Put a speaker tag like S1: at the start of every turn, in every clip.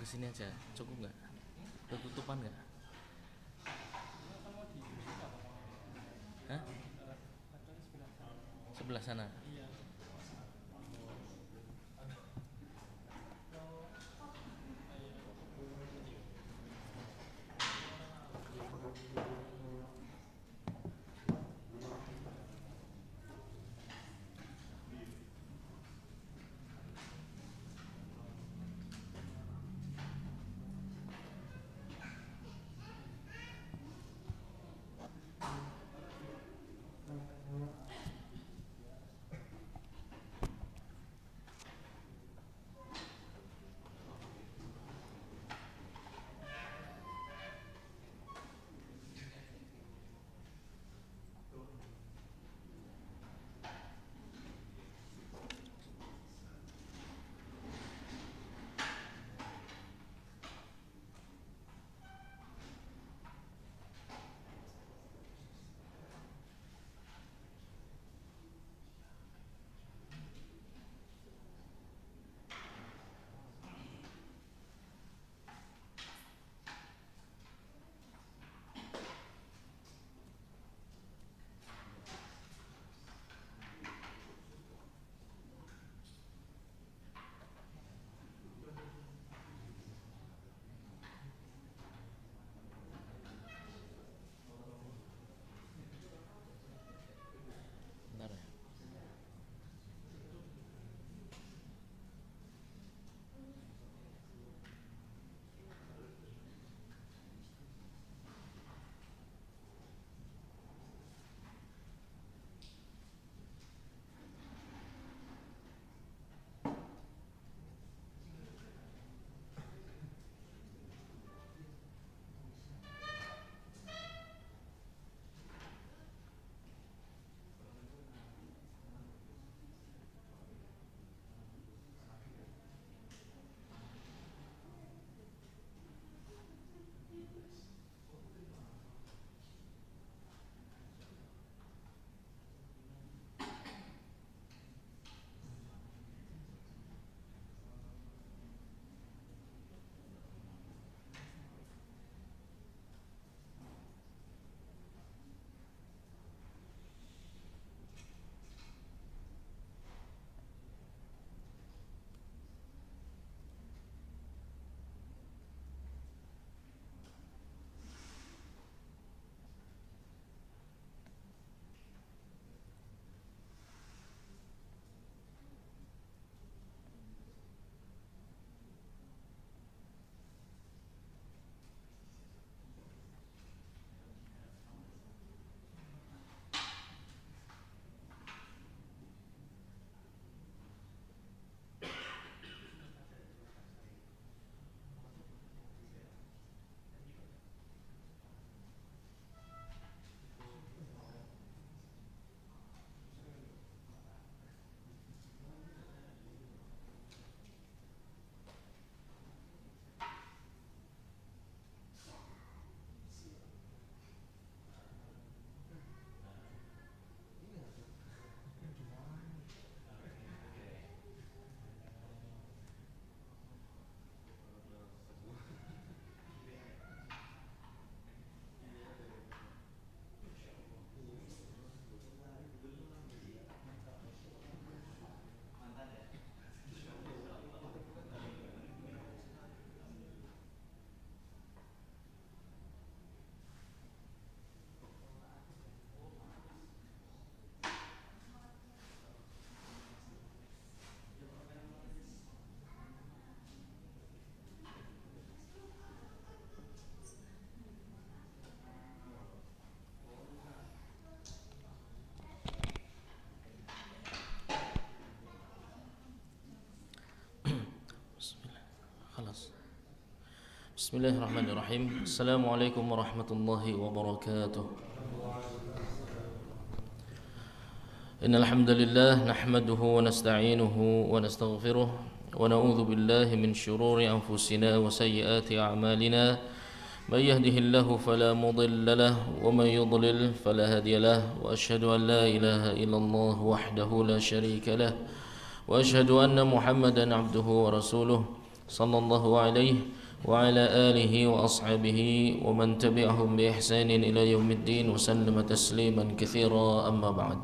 S1: sini aja, cukup nggak? Ketutupan nggak? Hah? Sebelah sana. Bentar ya. Bismillah. Khalas. Bismillahirrahmanirrahim. Assalamualaikum warahmatullahi wabarakatuh. Innal hamdalillah nahmaduhu wa nasta'inuhu wa nastaghfiruh wa na'udzu billahi min shururi anfusina wa sayyiati a'malina. May yahdihillahu fala mudilla lahu wa may yudlil fala hadiya lahu wa asyhadu an la ilaha illallah wahdahu la syarika lahu wa asyhadu anna Muhammadan abduhu wa rasuluh. sallallahu alaihi wa ala alihi wa ashabihi wa man tabi'ahum bi ihsanin ila yaumiddin wa sallama tasliman katsira, amma ba'd.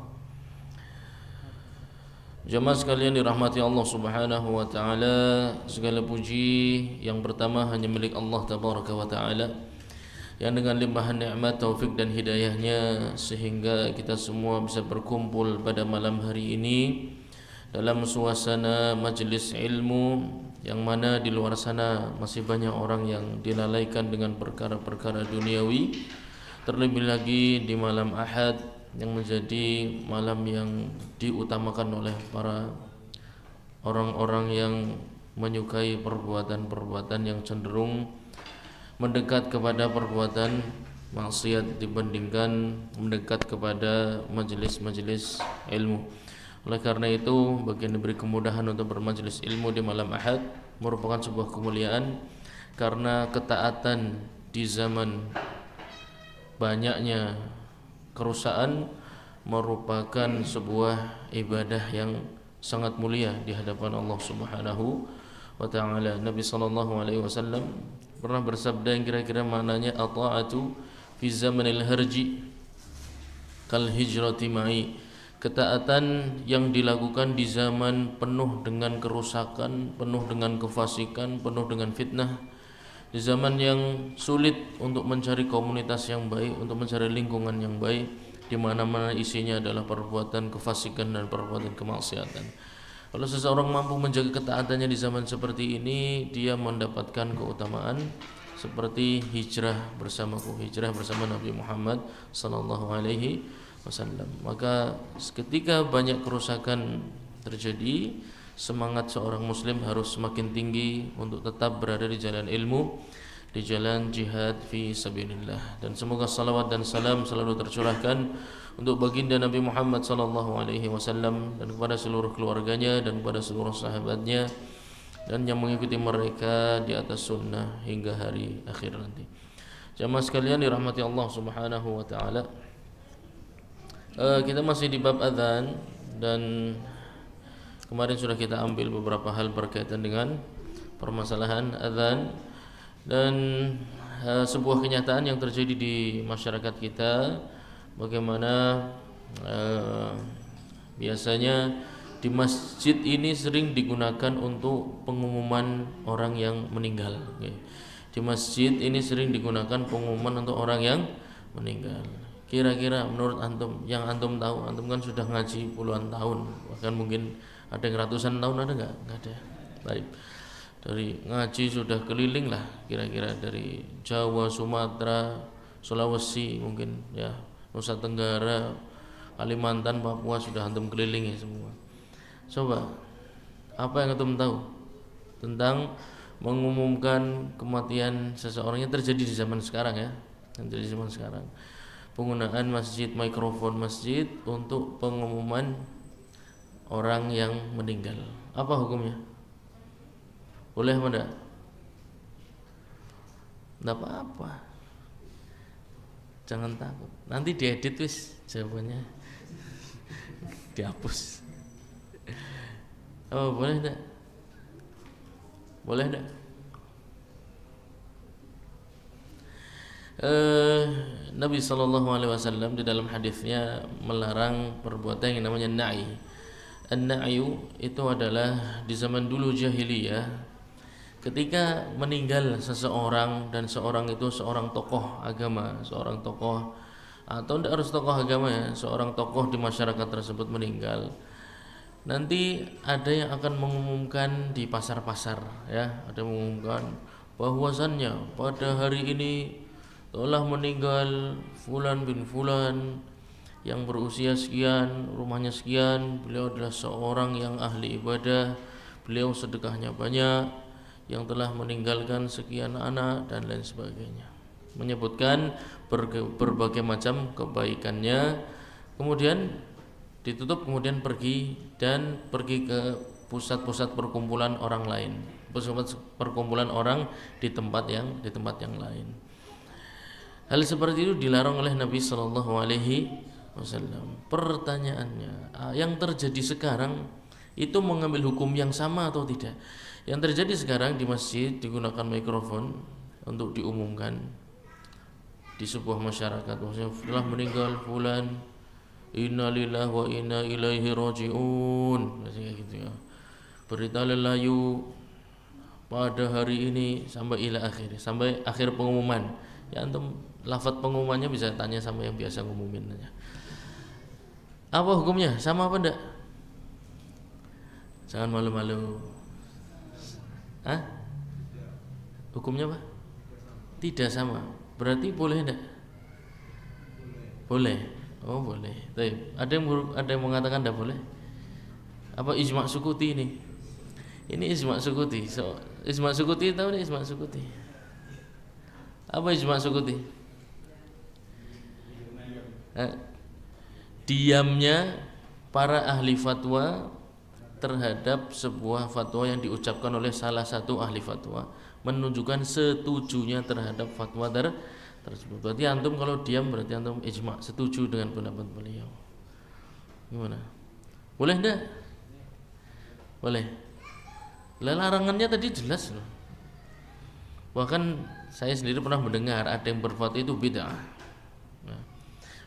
S1: Jemaah sekalian dirahmati Allah Subhanahu wa taala, segala puji yang pertama hanya milik Allah tabaraka wa taala yang dengan limpahan nikmat, taufik dan hidayahnya sehingga kita semua bisa berkumpul pada malam hari ini dalam suasana majelis ilmu, yang mana di luar sana masih banyak orang yang dilalaikan dengan perkara-perkara duniawi, terlebih lagi di malam Ahad yang menjadi malam yang diutamakan oleh para orang-orang yang menyukai perbuatan-perbuatan yang cenderung mendekat kepada perbuatan maksiat dibandingkan mendekat kepada majelis-majelis ilmu. Oleh karena itu, bagi yang diberi kemudahan untuk bermajelis ilmu di malam Ahad merupakan sebuah kemuliaan, karena ketaatan di zaman banyaknya kerusakan merupakan sebuah ibadah yang sangat mulia di hadapan Allah Subhanahu wa taala. Nabi sallallahu alaihi wasallam pernah bersabda yang kira-kira maknanya, at-ta'atu fi zamanil harji kal hijrati ma'i. Ketaatan yang dilakukan di zaman penuh dengan kerusakan, penuh dengan kefasikan, penuh dengan fitnah, di zaman yang sulit untuk mencari komunitas yang baik, untuk mencari lingkungan yang baik, di mana-mana isinya adalah perbuatan kefasikan dan perbuatan kemaksiatan. Kalau seseorang mampu menjaga ketaatannya di zaman seperti ini, dia mendapatkan keutamaan seperti hijrah bersamaku, hijrah bersama Nabi Muhammad sallallahu alaihi wasallam. Maka ketika banyak kerusakan terjadi, semangat seorang muslim harus semakin tinggi untuk tetap berada di jalan ilmu, di jalan jihad fi sabilillah. Dan semoga salawat dan salam selalu tercurahkan untuk baginda Nabi Muhammad sallallahu alaihi wasallam dan kepada seluruh keluarganya dan kepada seluruh sahabatnya dan yang mengikuti mereka di atas sunnah hingga hari akhir nanti. Jamaah sekalian dirahmati Allah Subhanahu wa taala. Kita masih di bab adzan, dan kemarin sudah kita ambil beberapa hal berkaitan dengan permasalahan adzan dan sebuah kenyataan yang terjadi di masyarakat kita, bagaimana biasanya di masjid ini sering digunakan untuk pengumuman orang yang meninggal. Di masjid ini sering digunakan pengumuman untuk orang yang meninggal. Kira-kira menurut antum, yang antum tahu, antum kan sudah ngaji puluhan tahun, bahkan mungkin ada yang ratusan tahun, ada nggak? Nggak ada. Baik. Dari ngaji sudah keliling lah, kira-kira dari Jawa, Sumatera, Sulawesi, mungkin ya, Nusa Tenggara, Kalimantan, Papua, sudah antum kelilingi semua. Coba, apa yang antum tahu tentang mengumumkan kematian seseorang yang terjadi di zaman sekarang ya? Yang terjadi di zaman sekarang. Penggunaan masjid, mikrofon masjid untuk pengumuman orang yang meninggal. Apa hukumnya? Boleh apa enggak? Enggak apa-apa. Jangan takut. Nanti diedit wis jawabannya. Dihapus. Oh, boleh enggak? Boleh enggak? Nabi SAW di dalam hadisnya melarang perbuatan yang namanya na'i. An-na'yu itu adalah di zaman dulu jahiliyah, ketika meninggal seseorang dan seorang itu seorang tokoh agama, seorang tokoh atau tidak harus tokoh agama ya, seorang tokoh di masyarakat tersebut meninggal, nanti ada yang akan mengumumkan di pasar-pasar ya, ada mengumumkan bahwasannya pada hari ini telah meninggal Fulan bin Fulan yang berusia sekian, rumahnya sekian, beliau adalah seorang yang ahli ibadah, beliau sedekahnya banyak, yang telah meninggalkan sekian anak dan lain sebagainya, menyebutkan berbagai macam kebaikannya. Kemudian ditutup, kemudian pergi ke pusat-pusat perkumpulan orang lain, pusat perkumpulan orang di tempat yang lain. Hal seperti itu dilarang oleh Nabi Sallallahu Alaihi Wasallam. Pertanyaannya, yang terjadi sekarang itu mengambil hukum yang sama atau tidak? Yang terjadi sekarang di masjid digunakan mikrofon untuk diumumkan di sebuah masyarakat, maksudnya telah meninggal fulan, innalillahi wa inna ilaihi rajiun, kayak gitu ya. Berita lelayu pada hari ini sampai ila akhir, sampai akhir pengumuman. Ya antum lafaz pengumumannya bisa tanya sama yang biasa ngumumin aja. Apa hukumnya? Sama apa enggak? Jangan malu-malu. Hah? Hukumnya apa? Tidak sama. Berarti boleh enggak? Boleh. Oh, boleh. Baik. Ada yang mengatakan enggak boleh? Apa ijma' Sukuti ini? Ini ijma' Sukuti. So, ijma' Sukuti tahu enggak ijma' Sukuti? Apa ijma' Sukuti? Diamnya para ahli fatwa terhadap sebuah fatwa yang diucapkan oleh salah satu ahli fatwa menunjukkan setujunya terhadap fatwa tersebut. Berarti antum kalau diam berarti antum ijma', setuju dengan pendapat beliau. Gimana? Boleh enggak? Boleh. Larangannya tadi jelas loh. Bahkan saya sendiri pernah mendengar ada yang berfatwa itu bid'ah.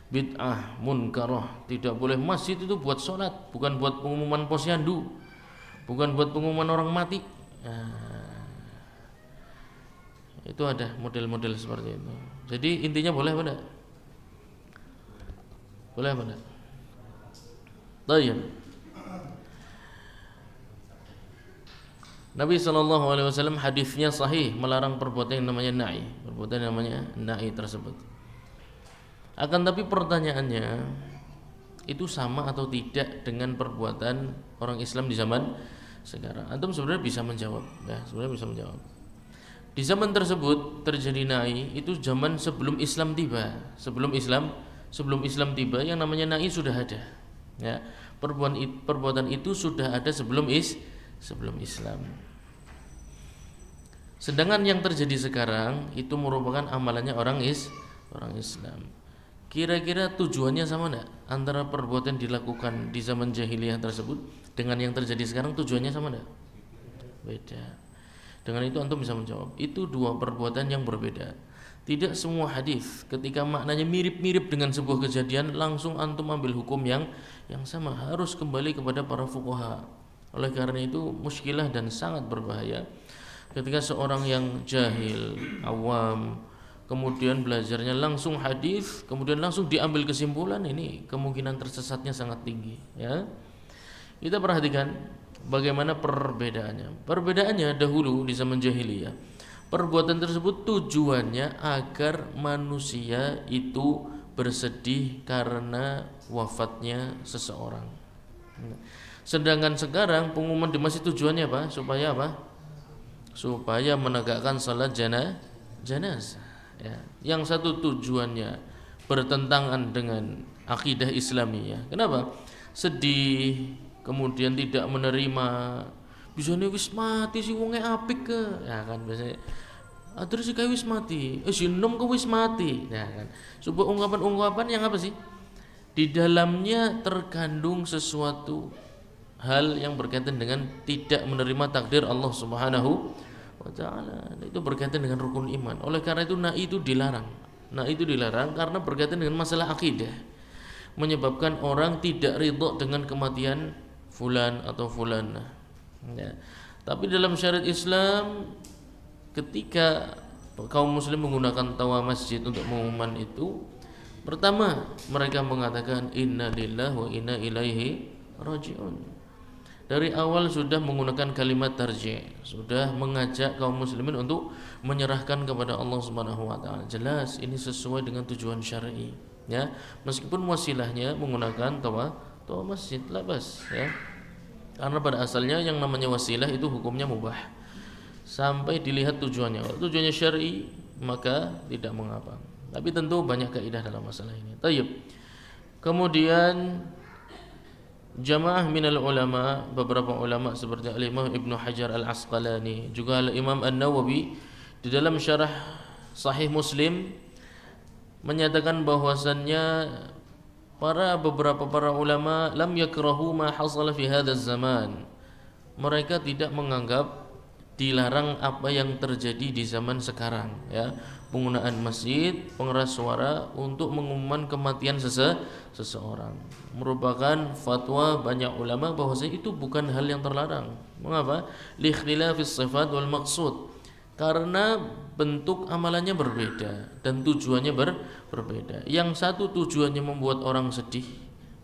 S1: Bid'ah munkarah, tidak boleh masjid itu buat sholat, bukan buat pengumuman posyandu, bukan buat pengumuman orang mati. Itu ada model-model seperti itu. Jadi intinya boleh apa enggak? Boleh apa enggak? Baik. Nabi SAW hadisnya sahih melarang perbuatan yang namanya na'i, perbuatan yang namanya na'i tersebut. Akan tapi pertanyaannya, itu sama atau tidak dengan perbuatan orang Islam di zaman sekarang? Antum sebenarnya bisa menjawab, ya, sebenarnya bisa menjawab. Di zaman tersebut terjadi na'i itu zaman sebelum Islam tiba. Sebelum Islam tiba yang namanya na'i sudah ada. Ya, perbuatan itu sudah ada sebelum Islam. Sedangkan yang terjadi sekarang itu merupakan amalannya orang Islam. Kira-kira tujuannya sama enggak antara perbuatan dilakukan di zaman jahiliyah tersebut dengan yang terjadi sekarang, tujuannya sama enggak? Beda. Dengan itu antum bisa menjawab, itu dua perbuatan yang berbeda. Tidak semua hadis ketika maknanya mirip-mirip dengan sebuah kejadian langsung antum ambil hukum yang sama, harus kembali kepada para fuqaha. Oleh karena itu muskilah dan sangat berbahaya ketika seorang yang jahil, awam, kemudian belajarnya langsung hadis, kemudian langsung diambil kesimpulan, ini kemungkinan tersesatnya sangat tinggi, ya. Kita perhatikan bagaimana perbedaannya. Perbedaannya dahulu di zaman jahiliyah, perbuatan tersebut tujuannya agar manusia itu bersedih karena wafatnya seseorang. Sedangkan sekarang pengumuman di masjid tujuannya apa? Supaya apa? Supaya menegakkan salat jenazah. Ya, yang satu tujuannya bertentangan dengan akidah Islamiyah. Kenapa? Sedih, kemudian tidak menerima, bisane wis mati si wonge apik ke, ya kan biasanya. Terus si wis mati, si nom ke wis mati, ya kan. Sebuah ungkapan-ungkapan yang apa sih? Di dalamnya terkandung sesuatu hal yang berkaitan dengan tidak menerima takdir Allah Subhanahu wa ta'ala. Itu berkaitan dengan rukun iman. Oleh karena itu na'i itu dilarang. Na'i itu dilarang karena berkaitan dengan masalah akidah, menyebabkan orang tidak ridho dengan kematian fulan atau fulanah, ya. Tapi dalam syariat Islam, ketika kaum muslim menggunakan tawa masjid untuk mengumumkan itu, pertama mereka mengatakan inna lillahi wa inna ilaihi rajiun. Dari awal sudah menggunakan kalimat tarji', sudah mengajak kaum muslimin untuk menyerahkan kepada Allah Subhanahu wa taala. Jelas ini sesuai dengan tujuan syar'i, ya. Meskipun wasilahnya menggunakan tawa masjid, labas, ya. Karena pada asalnya yang namanya wasilah itu hukumnya mubah sampai dilihat tujuannya. Kalau tujuannya syar'i maka tidak mengapa. Tapi tentu banyak kaidah dalam masalah ini. Tayyib. Kemudian jamaah minal ulama, beberapa ulama seperti Al-Imam Ibnu Hajar Al-Asqalani, juga Al-Imam An-Nawawi di dalam syarah Sahih Muslim menyatakan bahwasannya beberapa para ulama lam yakrahu ma hasala fi hadzal zaman. Mereka tidak menganggap dilarang apa yang terjadi di zaman sekarang, ya, penggunaan masjid, pengeras suara untuk mengumumkan kematian seseorang. Merupakan fatwa banyak ulama bahwasanya itu bukan hal yang terlarang. Mengapa? Li ikhtilafis sifat wal maqsud. Karena bentuk amalannya berbeda dan tujuannya berbeda. Yang satu tujuannya membuat orang sedih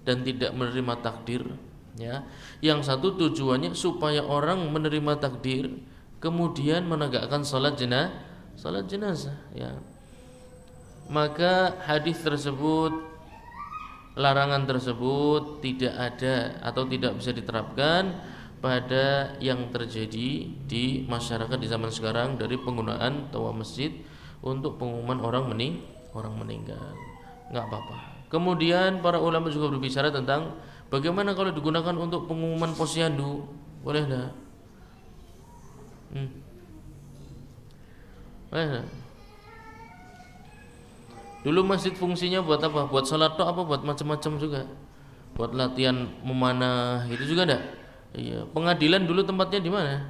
S1: dan tidak menerima takdir, ya. Yang satu tujuannya supaya orang menerima takdir, kemudian menegakkan salat jenazah, ya. Maka hadis tersebut, larangan tersebut tidak ada atau tidak bisa diterapkan pada yang terjadi di masyarakat di zaman sekarang dari penggunaan toa masjid untuk pengumuman orang meninggal. Enggak apa-apa. Kemudian para ulama juga berbicara tentang bagaimana kalau digunakan untuk pengumuman posyandu, boleh enggak? Boleh enggak? Dulu masjid fungsinya buat apa? Buat salat tok apa buat macam-macam juga? Buat latihan memanah itu juga enggak? Iya, pengadilan dulu tempatnya di mana?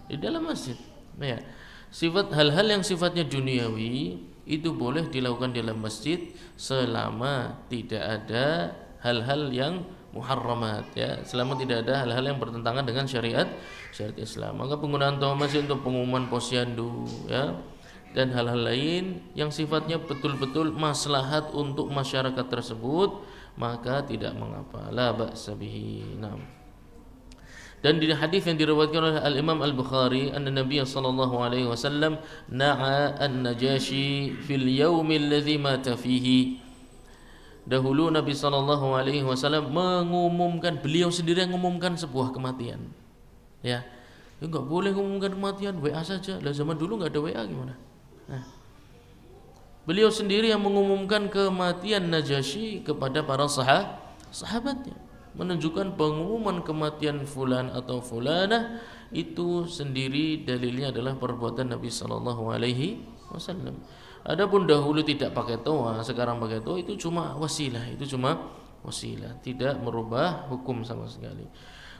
S1: Di dalam masjid. Ya. Sifat hal-hal yang sifatnya duniawi itu boleh dilakukan di dalam masjid selama tidak ada hal-hal yang muharramat, ya, selama tidak ada hal-hal yang bertentangan dengan syariat Islam. Maka penggunaan toa masjid untuk pengumuman posyandu, ya, dan hal-hal lain yang sifatnya betul-betul maslahat untuk masyarakat tersebut, maka tidak mengapa, la ba'sa bihi. Nah. Dan di hadis yang diriwayatkan oleh Al-Imam Al-Bukhari, anna Nabiy sallallahu alaihi wasallam na'a an-Najashi fil yaum alladhi mata fihi. Dahulu Nabi sallallahu alaihi wasallam mengumumkan, beliau sendiri yang mengumumkan sebuah kematian. Ya. Enggak boleh mengumumkan kematian, WA saja. Lah zaman dulu enggak ada WA gimana? Nah. Beliau sendiri yang mengumumkan kematian Najasyi kepada para sahabatnya, menunjukkan pengumuman kematian fulan atau fulanah itu sendiri dalilnya adalah perbuatan Nabi sallallahu alaihi wasallam. Adapun dahulu tidak pakai toa, sekarang pakai toa, itu cuma wasilah, tidak merubah hukum sama sekali.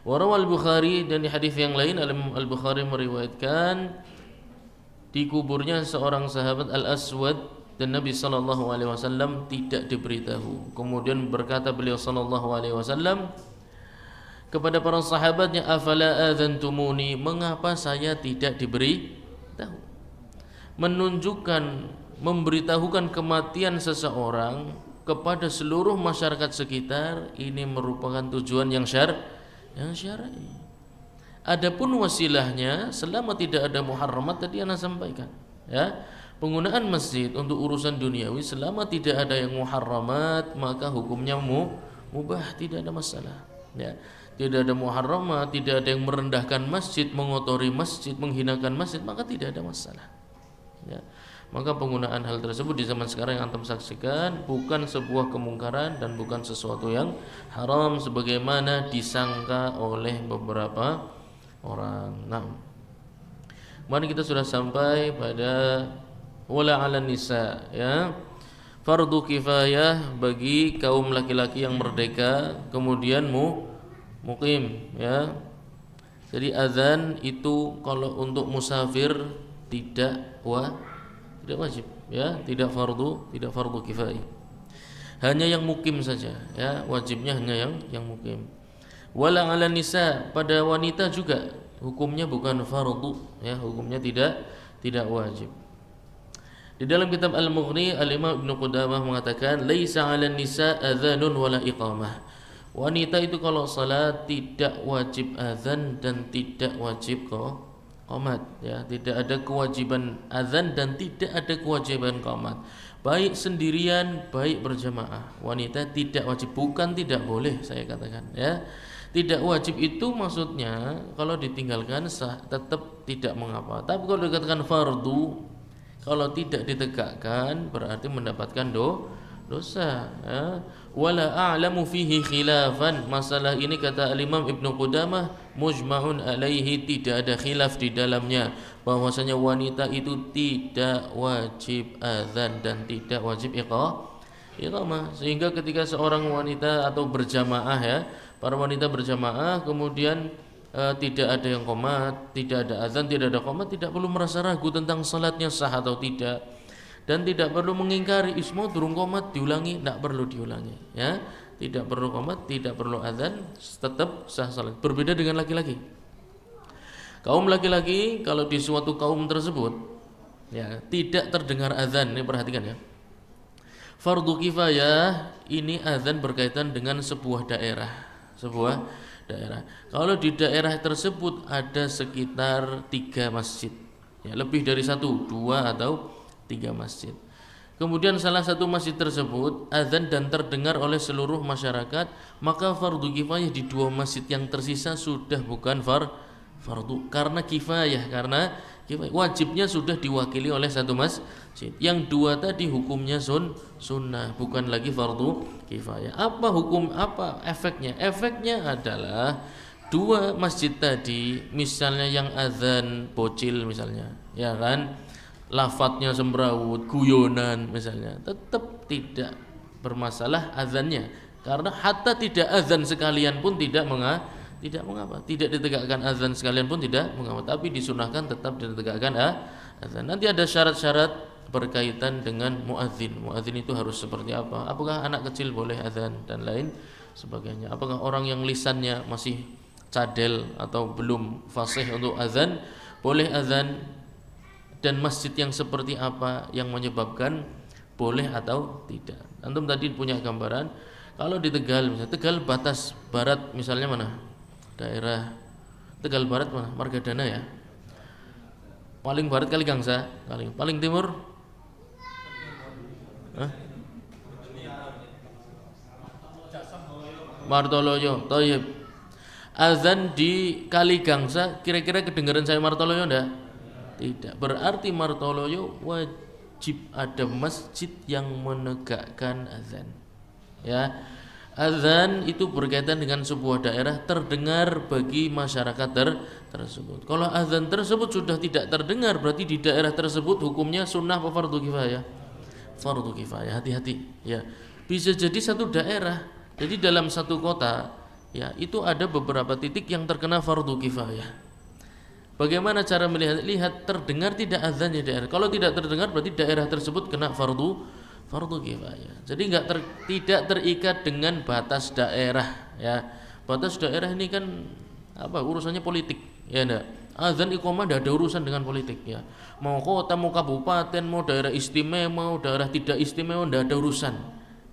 S1: Warawal Bukhari, dan di hadis yang lain Al-Bukhari meriwayatkan di kuburnya seorang sahabat Al-Aswad dan Nabi sallallahu alaihi wasallam tidak diberitahu. Kemudian berkata beliau sallallahu alaihi wasallam kepada para sahabatnya, afala adzantumuni, mengapa saya tidak diberi tahu? Menunjukkan, memberitahukan kematian seseorang kepada seluruh masyarakat sekitar, ini merupakan tujuan yang syar'i. Adapun wasilahnya selama tidak ada muharramat tadi ana sampaikan, ya. Penggunaan masjid untuk urusan duniawi selama tidak ada yang muharramat maka hukumnya mubah, tidak ada masalah, ya. Tidak ada muharramat, tidak ada yang merendahkan masjid, mengotori masjid, menghinakan masjid, maka tidak ada masalah, ya. Maka penggunaan hal tersebut di zaman sekarang yang antum saksikan bukan sebuah kemungkaran dan bukan sesuatu yang haram sebagaimana disangka oleh beberapa orang. Nah, kemarin kita sudah sampai pada wala 'alan nisa, ya, fardu kifayah bagi kaum laki-laki yang merdeka kemudian muqim, ya. Jadi azan itu kalau untuk musafir tidak wajib, ya, tidak fardu kifayah. Hanya yang mukim saja, ya, wajibnya hanya yang mukim. Wala 'alan nisa, pada wanita juga hukumnya bukan fardu, ya, hukumnya tidak wajib. Di dalam kitab Al-Mughni, Al-Imam Ibnu Qudamah mengatakan laisa 'alan nisa adzanun wala iqamah. Wanita itu kalau salat tidak wajib azan dan tidak wajib qomat, ya, tidak ada kewajiban azan dan tidak ada kewajiban qomat. Baik sendirian, baik berjamaah. Wanita tidak wajib, bukan tidak boleh saya katakan, ya. Tidak wajib itu maksudnya kalau ditinggalkan sah, tetap tidak mengapa. Tapi kalau dikatakan fardu, kalau tidak ditegakkan berarti mendapatkan dosa, ya. Wala a'lamu fihi khilafan, masalah ini kata Al-Imam Ibnu Qudamah mujma'un alaihi, tidak ada khilaf di dalamnya bahwasanya wanita itu tidak wajib azan dan tidak wajib iqamah. Sehingga ketika seorang wanita atau berjamaah, ya, para wanita berjamaah kemudian tidak ada yang qomat, tidak ada azan, tidak ada qomat, tidak perlu merasa ragu tentang salatnya sah atau tidak, dan tidak perlu mengingkari ismo durung qomat diulangi, tidak perlu diulangi, ya. Tidak perlu qomat, tidak perlu azan, tetap sah salat. Berbeda dengan laki-laki. Kaum laki-laki kalau di suatu kaum tersebut, ya, tidak terdengar azan, ini perhatikan ya. Fardu kifayah ini azan berkaitan dengan sebuah daerah, daerah. Kalau di daerah tersebut ada sekitar 3 masjid, ya, lebih dari 1, 2 atau 3 masjid. Kemudian salah satu masjid tersebut azan dan terdengar oleh seluruh masyarakat, maka fardu kifayah di 2 masjid yang tersisa sudah bukan fardu karena kifayah, wajibnya sudah diwakili oleh 1 masjid. Yang 2 tadi hukumnya sunnah, bukan lagi fardu kifayah. Apa efeknya? Efeknya adalah 2 masjid tadi, misalnya yang azan bocil misalnya, ya kan, lafadznya semrawut, guyonan misalnya, tetap tidak bermasalah azannya, karena hatta tidak azan sekalian pun tidak mengapa, tidak ditegakkan azan sekalian pun tidak mengapa, tapi disunahkan tetap ditegakkan azan. Nanti ada syarat-syarat berkaitan dengan muadzin. Muadzin itu harus seperti apa? Apakah anak kecil boleh azan dan lain sebagainya? Apakah orang yang lisannya masih cadel atau belum fasih untuk azan boleh azan? Dan masjid yang seperti apa yang menyebabkan boleh atau tidak? Antum tadi punya gambaran. Kalau di Tegal, misalnya Tegal batas barat misalnya mana? Daerah Tegal Barat mana? Margadana ya. Paling barat Kaligangsa, paling timur Martoloyo. Thayyib. Azan di Kaligangsa kira-kira kedengaran saya Martoloyo enggak? Tidak. Berarti Martoloyo wajib ada masjid yang menegakkan azan. Ya. Azan itu berkaitan dengan sebuah daerah terdengar bagi masyarakat tersebut. Kalau azan tersebut sudah tidak terdengar, berarti di daerah tersebut hukumnya sunnah atau fardu kifayah? Fardu kifayah. Hati-hati ya. Bisa jadi satu daerah, jadi dalam satu kota, ya, itu ada beberapa titik yang terkena fardu kifayah. Bagaimana cara melihat? Lihat terdengar tidak azannya daerah. Kalau tidak terdengar berarti daerah tersebut kena fardu kifayah. Jadi tidak terikat dengan batas daerah, ya. Batas daerah ini kan urusannya politik, ya enggak. Azan iqamah tidak ada urusan dengan politik, ya. Mau kota, mau kabupaten, mau daerah istimewa, mau daerah tidak istimewa, tidak ada urusan,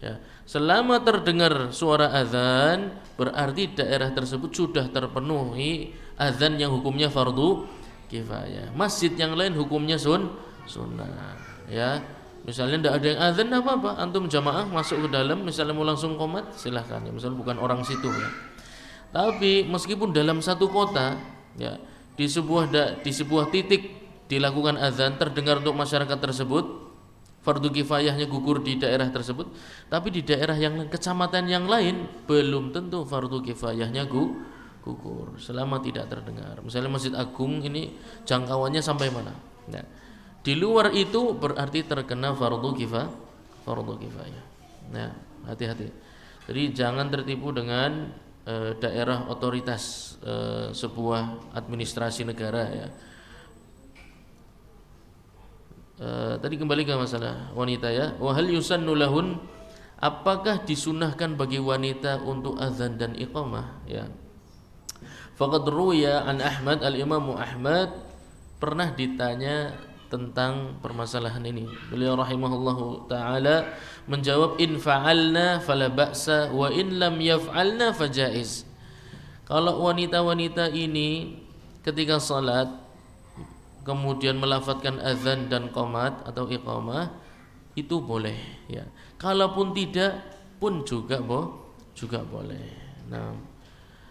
S1: ya. Selama terdengar suara azan berarti daerah tersebut sudah terpenuhi azan yang hukumnya fardu kifayah. Masjid yang lain hukumnya sunnah, ya. Misalnya tidak ada yang azan, apa-apa, antum jamaah masuk ke dalam, misalnya mau langsung qomat silahkan, ya. Misalnya bukan orang situ, ya. Tapi meskipun dalam satu kota, ya, di sebuah titik dilakukan azan, terdengar untuk masyarakat tersebut, fardu kifayahnya gugur di daerah tersebut, tapi di daerah yang lain, kecamatan yang lain belum tentu fardu kifayahnya gugur selama tidak terdengar. Misalnya Masjid Agung ini jangkauannya sampai mana? Nah, di luar itu berarti terkena fardu kifayah. Nah, hati-hati. Jadi jangan tertipu dengan daerah otoritas sebuah administrasi negara, ya. Tadi kembali ke masalah wanita, ya. Wa hal yusannu lahun, apakah disunahkan bagi wanita untuk azan dan iqamah, ya. Faqad ruwiya an Ahmad, al-Imam Ahmad pernah ditanya tentang permasalahan ini. Beliau rahimahullahu taala menjawab, in fa'alna fala ba'sa wa in lam yaf'alna fajaiz. Kalau wanita-wanita ini ketika salat kemudian melafadzkan azan dan qomat atau iqamah itu boleh, ya. Kalaupun tidak pun juga boleh. Nah,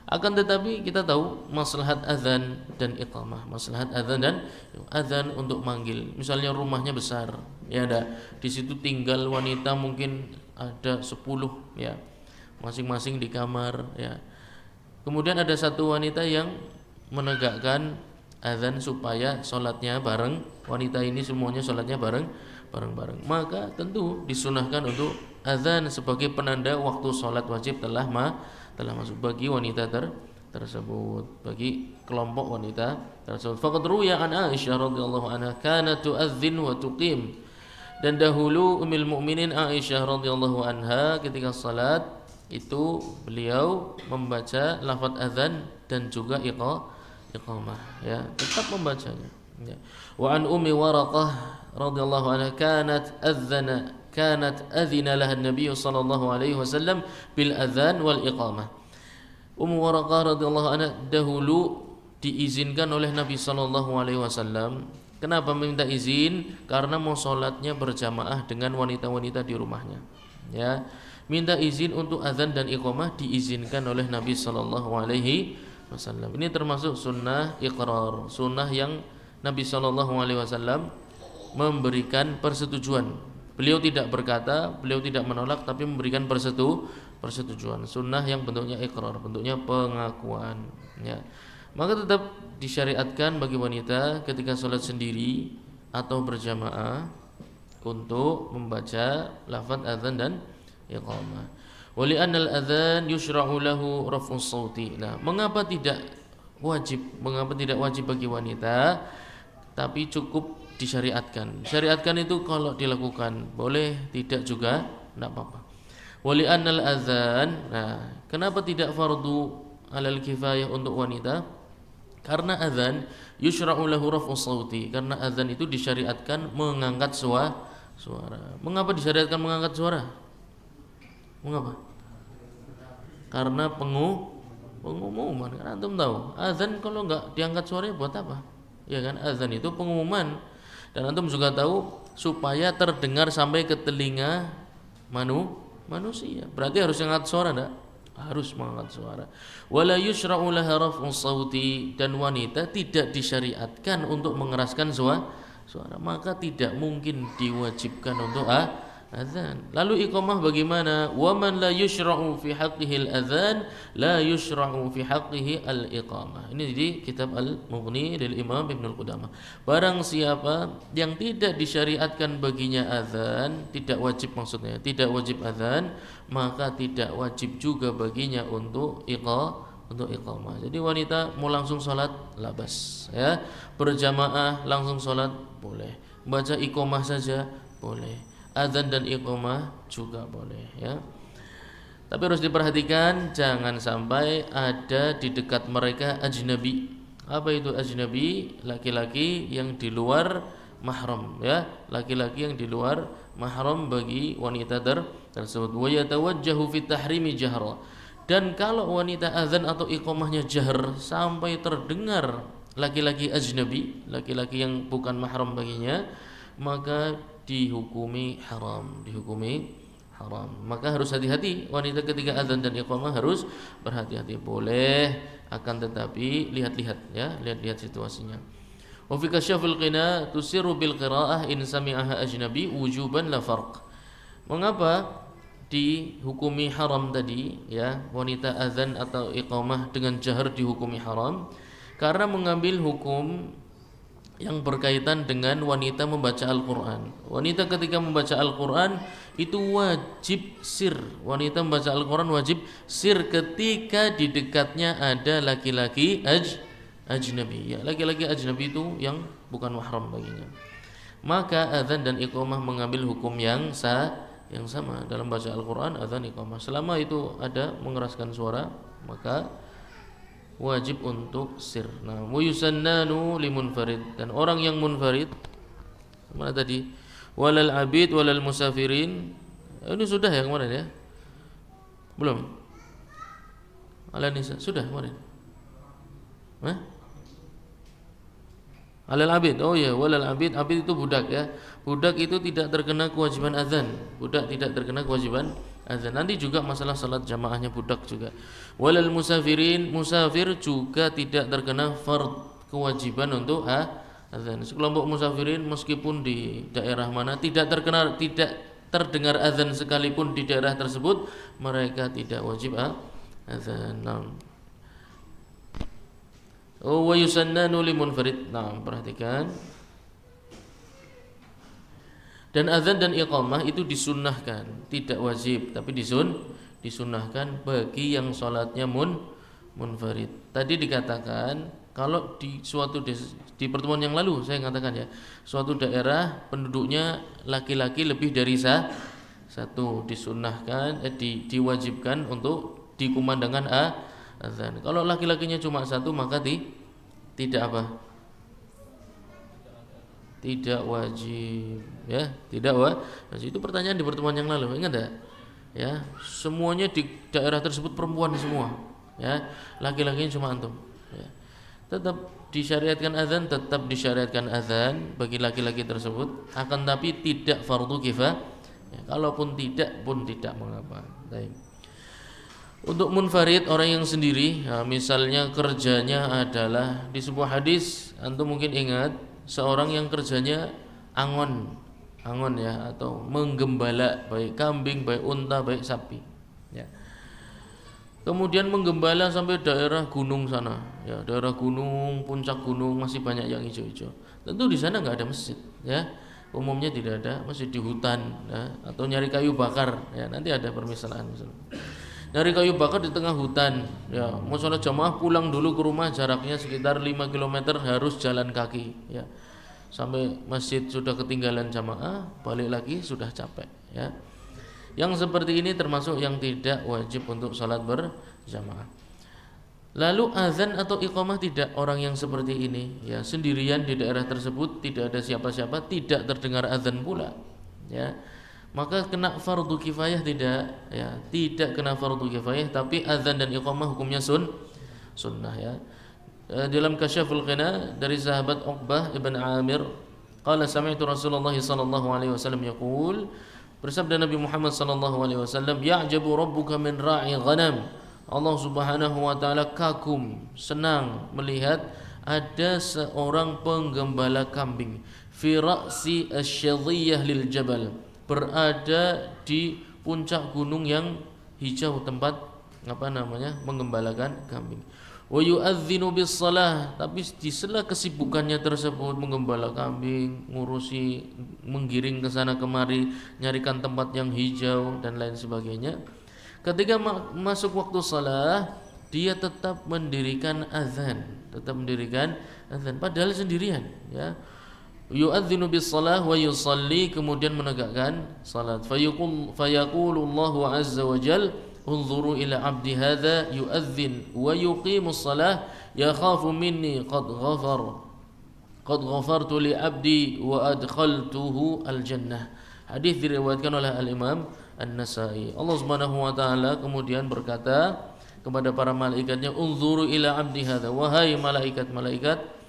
S1: akan tetapi kita tahu maslahat azan dan iqamah. Maslahat azan dan azan untuk manggil. Misalnya rumahnya besar, ya, ada di situ tinggal wanita mungkin ada 10, ya. Masing-masing di kamar, ya. Kemudian ada satu wanita yang menegakkan azan supaya sholatnya bareng. Wanita ini semuanya sholatnya bareng-bareng. Maka tentu disunahkan untuk azan sebagai penanda waktu sholat wajib telah masuk bagi wanita tersebut, bagi kelompok wanita tersebut. Faqad ruya an Aisyah radhiyallahu anha kanat tu'adzin wa tuqim. Dan dahulu Ummul Mukminin Aisyah radhiyallahu anha ketika salat itu beliau membaca lafaz azan dan juga iqamah, ya, tetap membacanya, ya. Wa an Ummi Waraqah radhiyallahu anha kanat adzina laha an-nabiy sallallahu alaihi wasallam bil adzan wal iqamah. Ummu Waraqah radhiyallahu anha dahulu diizinkan oleh Nabi sallallahu alaihi wasallam. Kenapa meminta izin? Karena mau sholatnya berjamaah dengan wanita-wanita di rumahnya, ya. Minta izin untuk azan dan iqamah diizinkan oleh Nabi sallallahu alaihi wasallam. Ini termasuk sunnah iqrar, sunnah yang Nabi sallallahu alaihi wasallam memberikan persetujuan. Beliau tidak berkata, beliau tidak menolak, tapi memberikan persetujuan. Sunnah yang bentuknya iqrar, bentuknya pengakuan, ya. Maka tetap disyariatkan bagi wanita ketika sholat sendiri atau berjamaah untuk membaca lafaz azan dan iqamah. Wa li'anna al-adzan yushra'u lahu raf'us shauti. Nah, mengapa tidak wajib bagi wanita tapi cukup disyariatkan. Syariatkan itu kalau dilakukan boleh, tidak juga tidak apa-apa. Wa li'anna al-adzan, nah, kenapa tidak fardu 'alal kifayah untuk wanita? Karena azan yushra'u lahu raf'us shauti, karena azan itu disyariatkan mengangkat suara. Mengapa disyariatkan mengangkat suara? Mengapa? Karena pengumuman. Kan antum tahu, azan kalau enggak diangkat suaranya buat apa? Ya kan, azan itu pengumuman. Dan antum juga tahu supaya terdengar sampai ke telinga manusia. Berarti harus angkat suara enggak? Harus mengangkat suara. Wala yushra'u laha raf'us shauti, dan wanita tidak disyariatkan untuk mengeraskan suara, maka tidak mungkin diwajibkan untuk azan. Lalu iqamah bagaimana? Wa man la yushra'u fi haqqihi al-adzan la yushra'u fi haqqihi al-iqamah. Ini di kitab Al-Mughni dari Imam Ibnu Qudamah. Barang siapa yang tidak disyariatkan baginya azan, tidak wajib azan, maka tidak wajib juga baginya untuk iqamah. Jadi wanita mau langsung salat labas, ya. Berjamaah langsung salat boleh. Baca iqamah saja boleh. Adzan dan iqamah juga boleh, ya. Tapi harus diperhatikan jangan sampai ada di dekat mereka ajnabi. Apa itu ajnabi? Laki-laki yang di luar mahram, ya. Laki-laki yang di luar mahram bagi wanita tersebut. Wa yatawajjahu fi tahrimi jahra. Dan kalau wanita azan atau iqamahnya jahr sampai terdengar laki-laki ajnabi, laki-laki yang bukan mahram baginya, maka dihukumi haram. Maka harus hati-hati wanita ketika azan dan iqamah, harus berhati-hati. Boleh, akan tetapi lihat-lihat, ya, lihat-lihat situasinya. Wa fi kasyafil qina tusiru bil qiraah in sami'aha ajnabi wujuban la farq. Mengapa dihukumi haram tadi, ya, wanita azan atau iqamah dengan jahar dihukumi haram? Karena mengambil hukum yang berkaitan dengan wanita membaca Al-Quran. Wanita ketika membaca Al-Quran itu wajib sir. Wanita membaca Al-Quran wajib sir ketika di dekatnya ada laki-laki ajnabi, ya, laki-laki ajnabi itu yang bukan mahram baginya. Maka azan dan iqamah mengambil hukum yang sama dalam baca Al-Quran, azan iqamah. Selama itu ada mengeraskan suara, maka wajib untuk sir. Nah, wa yusannanu limunfarid, dan orang yang munfarid, mana tadi? Walal abid walal musafirin. Ini sudah ya kemarin, ya? Belum? Ala nisa sudah kemarin. Alal abid. Oh ya, walal abid. Abid itu budak, ya. Budak itu tidak terkena kewajiban azan. Nanti juga masalah salat jamaahnya budak juga. Walal musafirin, musafir juga tidak terkena fard, kewajiban untuk azan. Sekelompok musafirin meskipun di daerah mana tidak terdengar azan sekalipun di daerah tersebut, mereka tidak wajib azan. Wa yusannanu limunfarid. Nah, perhatikan. Dan azan dan iqamah itu disunnahkan, tidak wajib, tapi disunnahkan bagi yang sholatnya munfarid. Tadi dikatakan kalau di suatu di pertemuan yang lalu saya katakan ya, suatu daerah penduduknya laki-laki lebih dari satu disunahkan diwajibkan untuk dikumandangkan azan. Kalau laki-lakinya cuma satu maka tidak apa? Tidak wajib ya, tidak wajib. Itu pertanyaan di pertemuan yang lalu, ingat enggak? Ya, semuanya di daerah tersebut perempuan semua. Ya, laki-lakinya cuma antum. Ya. Tetap disyariatkan azan, tetap disyariatkan azan bagi laki-laki tersebut, akan tapi tidak fardu kifayah. Ya, kalaupun tidak pun tidak mengapa. Baik. Untuk munfarid orang yang sendiri, ya, misalnya kerjanya adalah di sebuah hadis, antum mungkin ingat seorang yang kerjanya angon ya, atau menggembala baik kambing, baik unta, baik sapi. Ya. Kemudian menggembala sampai daerah gunung sana, ya, daerah gunung, puncak gunung masih banyak yang hijau-hijau. Tentu di sana nggak ada masjid, ya. Umumnya tidak ada masjid, di hutan, ya, atau nyari kayu bakar, ya. Nanti ada permisalan misalnya. Nyari kayu bakar di tengah hutan, ya. Mau sholat jamaah pulang dulu ke rumah, jaraknya sekitar 5 km harus jalan kaki, ya. Sampai masjid sudah ketinggalan jamaah, balik lagi sudah capek, ya. Yang seperti ini termasuk yang tidak wajib untuk salat berjamaah. Lalu azan atau iqamah tidak, orang yang seperti ini ya sendirian di daerah tersebut, tidak ada siapa-siapa, tidak terdengar azan pula, ya. Maka kena fardu kifayah tidak, ya, tidak kena fardu kifayah, tapi azan dan iqamah hukumnya sunnah, ya. Dalam Kasyaful Ghina dari sahabat Uqbah ibn Amir, qala sami'tu Rasulullah sallallahu alaihi wasallam yaqul, bersabda Nabi Muhammad sallallahu alaihi wasallam, ya'jabu rabbuka min ra'i ghanam. Allah Subhanahu wa taala kagum, senang melihat ada seorang penggembala kambing fi ra'si asy-syadhiyah lil jabal, berada di puncak gunung yang hijau tempat menggembalakan kambing. Wa yu'adzinu bis salah, tapi di sela kesibukannya tersebut menggembala kambing, ngurusi, menggiring ke sana kemari, nyarikan tempat yang hijau dan lain sebagainya. Ketika masuk waktu salah, dia tetap mendirikan azan, padahal sendirian, ya. Yu'adzinu bis salah wa yusalli, kemudian menegakkan salat. Fayaqulu Allahu azza wa jalla, unzuru ila abdi hadza yu'adzin wa yuqimus salah yakhafu minni qad ghafartu li abdi wa adkhaltuhu al jannah. Hadis diriwayatkan oleh Al-Imam An-Nasa'i. Allah Subhanahu wa taala kemudian berkata kepada para malaikatnya, unzuru ila abdi hadza, wahai malaikat-malaikat,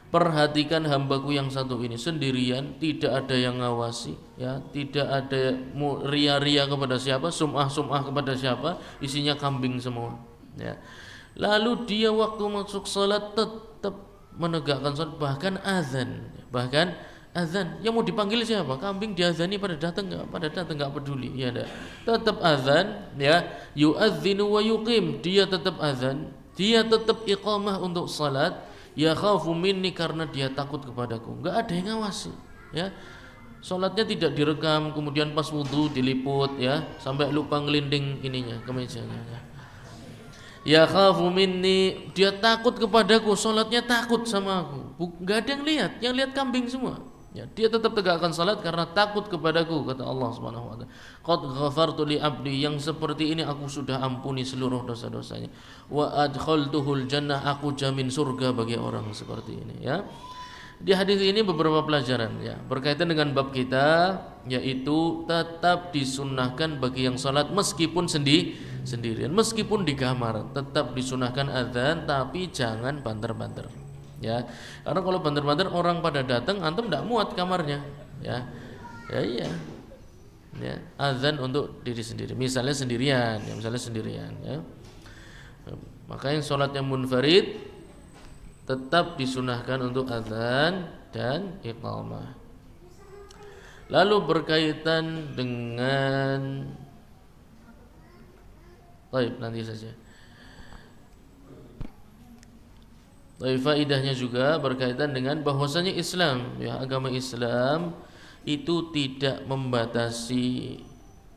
S1: perhatikan hambaku yang satu ini, sendirian, tidak ada yang ngawasi, ya, tidak ada ria-ria kepada siapa, sum'ah kepada siapa, isinya kambing semua, ya. Lalu dia waktu masuk salat tetap menegakkan salat, bahkan azan. Yang mau dipanggil siapa? Kambing diazani, pada datang enggak peduli, ya enggak. Tetap azan, ya. Yu'adzinu wa yuqim, dia tetap azan, dia tetap iqamah untuk salat. Ya khafu minni, karena dia takut kepadaku. Enggak ada yang ngawasi, ya. Salatnya tidak direkam, kemudian pas wudu diliput, ya, sampai lupa ngelinding ininya, kemejanya, ya. Ya khafu minni, dia takut kepadaku, salatnya takut sama aku. Enggak ada yang lihat kambing semua. Ya, dia tetap tegakkan salat karena takut kepadaku, kata Allah Subhanahu wa taala. Qad ghafartu li abdi, yang seperti ini aku sudah ampuni seluruh dosa-dosanya. Wa adkhaltuhul jannah, aku jamin surga bagi orang seperti ini, ya. Di hadis ini beberapa pelajaran, ya, berkaitan dengan bab kita, yaitu tetap disunnahkan bagi yang salat meskipun sendirian, meskipun di kamar, tetap disunnahkan azan, tapi jangan banter-banter. Ya, karena kalau banter-banter orang pada datang, antum tidak muat kamarnya, ya, iya, ya, azan untuk diri sendiri, misalnya sendirian, ya. Maka yang sholatnya munfarid tetap disunahkan untuk azan dan iqamah. Lalu berkaitan dengan, baik, nanti saja. Faidahnya juga berkaitan dengan bahwasanya Islam, ya, agama Islam itu tidak membatasi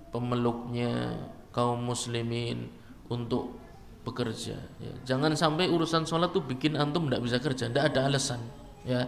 S1: pemeluknya kaum muslimin untuk bekerja ya. Jangan sampai urusan sholat tuh bikin antum tidak bisa kerja, tidak ada alasan ya,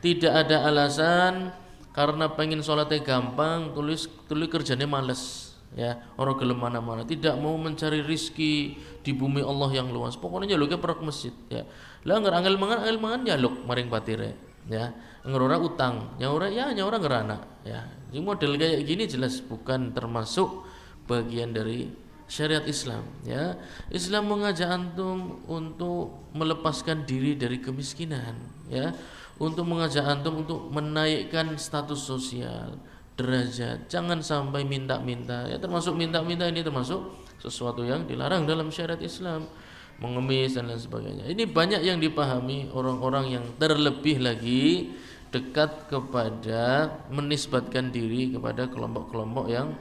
S1: tidak ada alasan karena pengen sholatnya gampang, tulis kerjanya males ya, orang gelem mana-mana, tidak mau mencari rizki di bumi Allah yang luas, pokoknya jaluknya perak masjid ya. Lah angel mangan jaluk maring patire ya, ngerora utang nyaura ngerana ya. Jadi model kayak gini jelas bukan termasuk bagian dari syariat Islam ya. Islam mengajak antum untuk melepaskan diri dari kemiskinan ya, untuk mengajak antum untuk menaikkan status sosial, derajat. Jangan sampai minta-minta ya, termasuk minta-minta ini termasuk sesuatu yang dilarang dalam syariat Islam, mengemis dan lain sebagainya. Ini banyak yang dipahami orang-orang yang terlebih lagi dekat kepada menisbatkan diri kepada kelompok-kelompok yang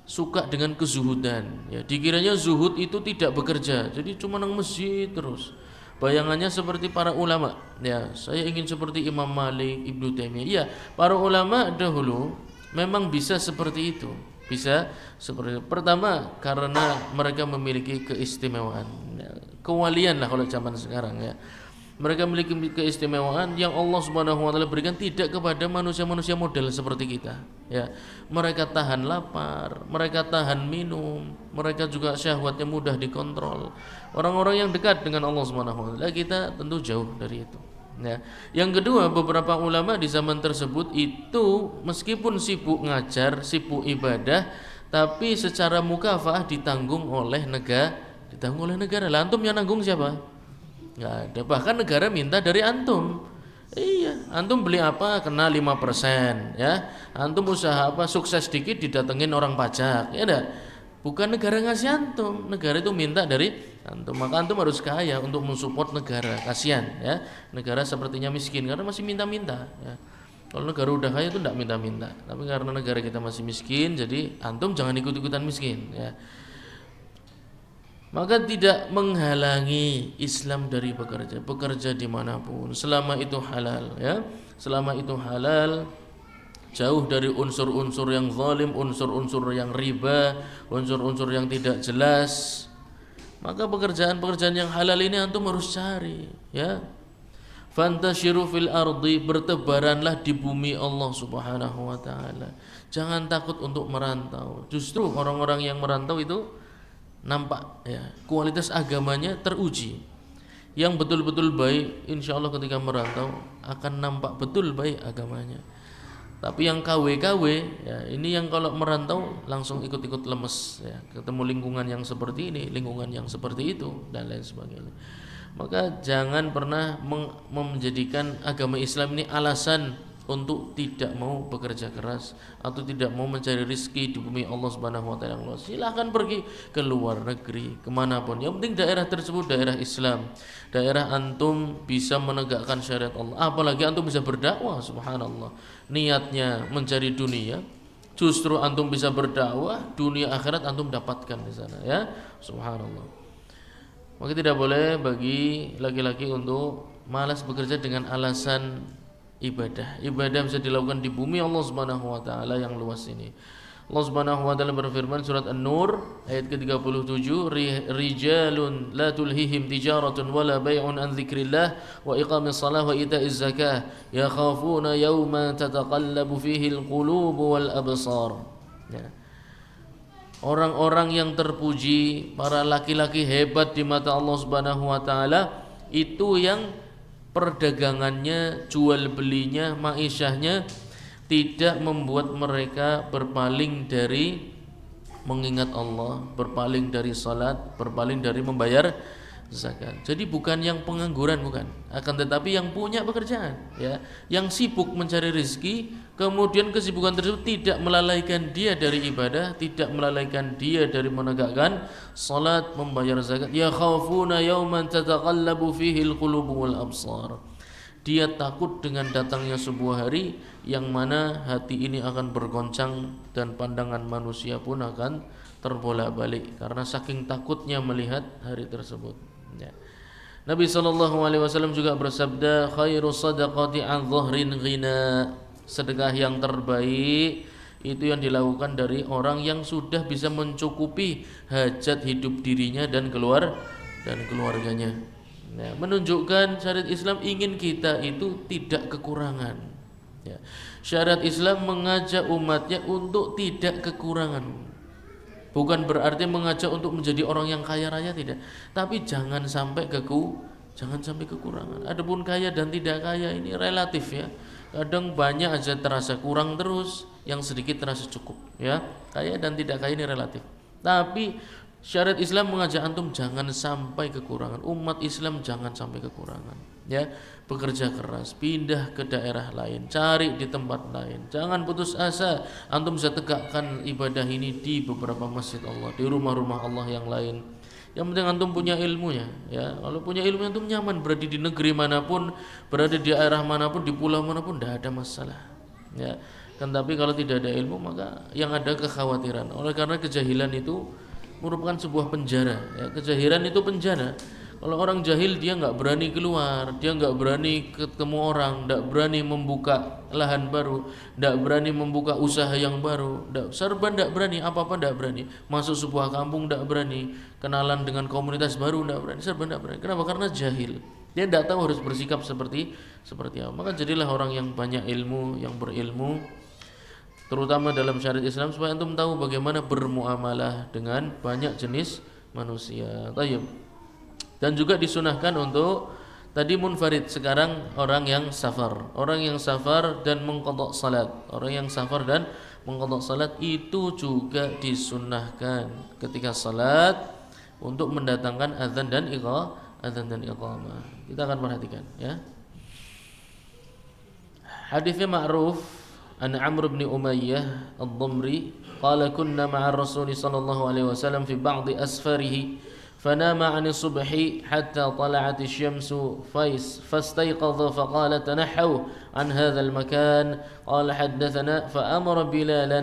S1: suka dengan kezuhudan ya, dikiranya zuhud itu tidak bekerja, jadi cuma nang masjid terus. Bayangannya seperti para ulama ya, saya ingin seperti Imam Malik, Ibnu Taimiyah. Iya, para ulama dahulu memang bisa seperti itu, bisa seperti itu. Pertama karena mereka memiliki keistimewaan ya, kewalian lah kalau zaman sekarang ya. Mereka memiliki keistimewaan yang Allah Subhanahu wa taala berikan tidak kepada manusia-manusia model seperti kita ya. Mereka tahan lapar, mereka tahan minum, mereka juga syahwatnya mudah dikontrol. Orang-orang yang dekat dengan Allah Subhanahu wa taala, kita tentu jauh dari itu ya. Yang kedua, beberapa ulama di zaman tersebut itu meskipun sibuk ngajar, sibuk ibadah, tapi secara mukafah ditanggung oleh negara. Lah antum yang nanggung siapa? Nggak ada, bahkan negara minta dari antum. Iya, antum beli apa kena 5% ya. Antum usaha apa sukses dikit didatengin orang pajak ya enggak? Bukan negara ngasih antum, negara itu minta dari antum. Maka antum harus kaya untuk mensupport negara. Kasihan ya, negara sepertinya miskin karena masih minta-minta ya. Kalau negara udah kaya itu enggak minta-minta, tapi karena negara kita masih miskin, jadi antum jangan ikut-ikutan miskin ya. Maka tidak menghalangi Islam dari bekerja dimanapun selama itu halal ya, selama itu halal, jauh dari unsur-unsur yang zalim, unsur-unsur yang riba, unsur-unsur yang tidak jelas. Maka pekerjaan-pekerjaan yang halal ini antum harus cari ya. Fantashiru fil ardi, bertebaranlah di bumi Allah Subhanahu wa taala. Jangan takut untuk merantau. Justru orang-orang yang merantau itu nampak ya, kualitas agamanya teruji. Yang betul-betul baik insya Allah ketika merantau akan nampak betul baik agamanya. Tapi yang KW ya, ini yang kalau merantau langsung ikut-ikut lemes ya, ketemu lingkungan yang seperti ini, lingkungan yang seperti itu dan lain sebagainya. Maka jangan pernah menjadikan agama Islam ini alasan untuk tidak mau bekerja keras atau tidak mau mencari rezeki di bumi Allah Subhanahu wa taala yang luas. Silahkan pergi ke luar negeri, kemanapun. Yang penting daerah tersebut daerah Islam, daerah antum bisa menegakkan syariat Allah. Apalagi antum bisa berdakwah, subhanallah. Niatnya mencari dunia, justru antum bisa berdakwah, dunia akhirat antum dapatkan di sana ya, subhanallah. Maka tidak boleh bagi laki-laki untuk malas bekerja dengan alasan ibadah. Ibadah bisa dilakukan di bumi Allah Subhanahu wa taala yang luas ini. Allah Subhanahu wa taala berfirman surat An-Nur ayat ke-37, rijalun la tulhihim tijaratun wala bai'un an dzikrillah wa iqamis shalah wa ita'iz zakah yakhafuna yawman tataqallabu fihi al-qulub wal absar. Ya. Orang-orang yang terpuji, para laki-laki hebat di mata Allah Subhanahu wa taala itu yang perdagangannya, jual belinya, ma'isyahnya tidak membuat mereka berpaling dari mengingat Allah, berpaling dari salat, berpaling dari membayar zakat. Jadi bukan yang pengangguran, bukan, akan tetapi yang punya pekerjaan ya, yang sibuk mencari rezeki, kemudian kesibukan tersebut tidak melalaikan dia dari ibadah, tidak melalaikan dia dari menegakkan salat, membayar zakat. Ya khafuna yauman tataqallabu fihi alqulubu wal absar. Dia takut dengan datangnya sebuah hari yang mana hati ini akan bergoncang dan pandangan manusia pun akan terbolak-balik karena saking takutnya melihat hari tersebut ya. Nabi SAW juga bersabda, khairu sadaqati an dhahrin ghina, sedekah yang terbaik Itu yang dilakukan dari orang yang sudah bisa mencukupi hajat hidup dirinya dan keluarganya. Nah, menunjukkan syariat Islam ingin kita itu tidak kekurangan. Ya. Syariat Islam mengajak umatnya untuk tidak kekurangan. Bukan berarti mengajak untuk menjadi orang yang kaya raya, tidak. Tapi jangan sampai kekurangan. Adapun kaya dan tidak kaya ini relatif ya. Kadang banyak aja terasa kurang terus, yang sedikit terasa cukup ya. Kaya dan tidak kaya ini relatif. Tapi syariat Islam mengajak antum jangan sampai kekurangan. Umat Islam jangan sampai kekurangan ya. Bekerja keras, pindah ke daerah lain, cari di tempat lain. Jangan putus asa. Antum bisa tegakkan ibadah ini di beberapa masjid Allah, di rumah-rumah Allah yang lain. Yang penting antum punya ilmunya ya. Kalau punya ilmu antum nyaman berada di negeri manapun, berada di daerah manapun, di pulau manapun, tidak ada masalah ya. Kan tapi kalau tidak ada ilmu maka yang ada kekhawatiran. Oleh karena kejahilan itu merupakan sebuah penjara ya. Kejahilan itu penjara. Kalau orang jahil dia nggak berani keluar, dia nggak berani ketemu orang, nggak berani membuka lahan baru, nggak berani membuka usaha yang baru, serba nggak berani, apa-apa nggak berani. Masuk sebuah kampung nggak berani, kenalan dengan komunitas baru nggak berani, serba nggak berani. Kenapa? Karena jahil. Dia nggak tahu harus bersikap seperti apa. Maka jadilah orang yang banyak ilmu, yang berilmu, terutama dalam syariat Islam supaya antum tahu bagaimana bermuamalah dengan banyak jenis manusia. Tayyib. Dan juga disunahkan untuk tadi munfarid, sekarang orang yang safar. Orang yang safar dan mengqadha salat. Orang yang safar dan mengqadha salat itu juga disunahkan ketika salat untuk mendatangkan azan dan iqamah. Kita akan perhatikan ya. Hadisnya ma'ruf an Amr bin Umayyah ad-Dhamri qala kunna ma'a Rasul sallallahu alaihi wasallam fi ba'd asfarihi فنام عن الصبح حتى طلعت الشمس فاستيقظ فقال تنحوا عن هذا المكان قال حدثنا فأمر بلالا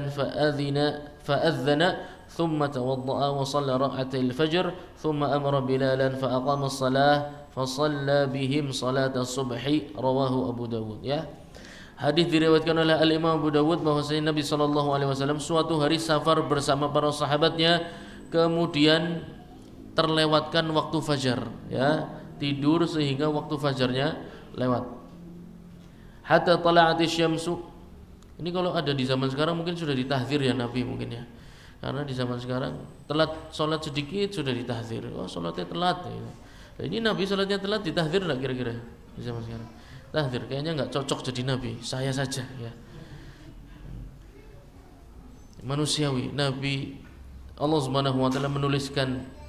S1: فأذن ثم توضأ وصلى ركعتي الفجر ثم أمر بلالا فأقام الصلاة فصلى بهم صلاة الصبح رواه أبو داود ya. Hadis diriwayatkan oleh Al-Imam Abu Dawud bahwasanya Nabi SAW suatu hari safar bersama para sahabatnya, kemudian terlewatkan waktu fajar ya, tidur sehingga waktu fajarnya lewat. Hatta tala'ati syamsu. Ini kalau ada di zaman sekarang mungkin sudah ditahdzir ya Nabi mungkin ya. Karena di zaman sekarang telat sholat sedikit sudah ditahdzir. Oh, sholatnya telat ya. Nah, ini Nabi sholatnya telat ditahdzir enggak kira-kira di zaman sekarang? Tahdzir kayaknya enggak cocok jadi Nabi, saya saja ya. Manusiawi, Nabi Allah Subhanahu wa taala menuliskan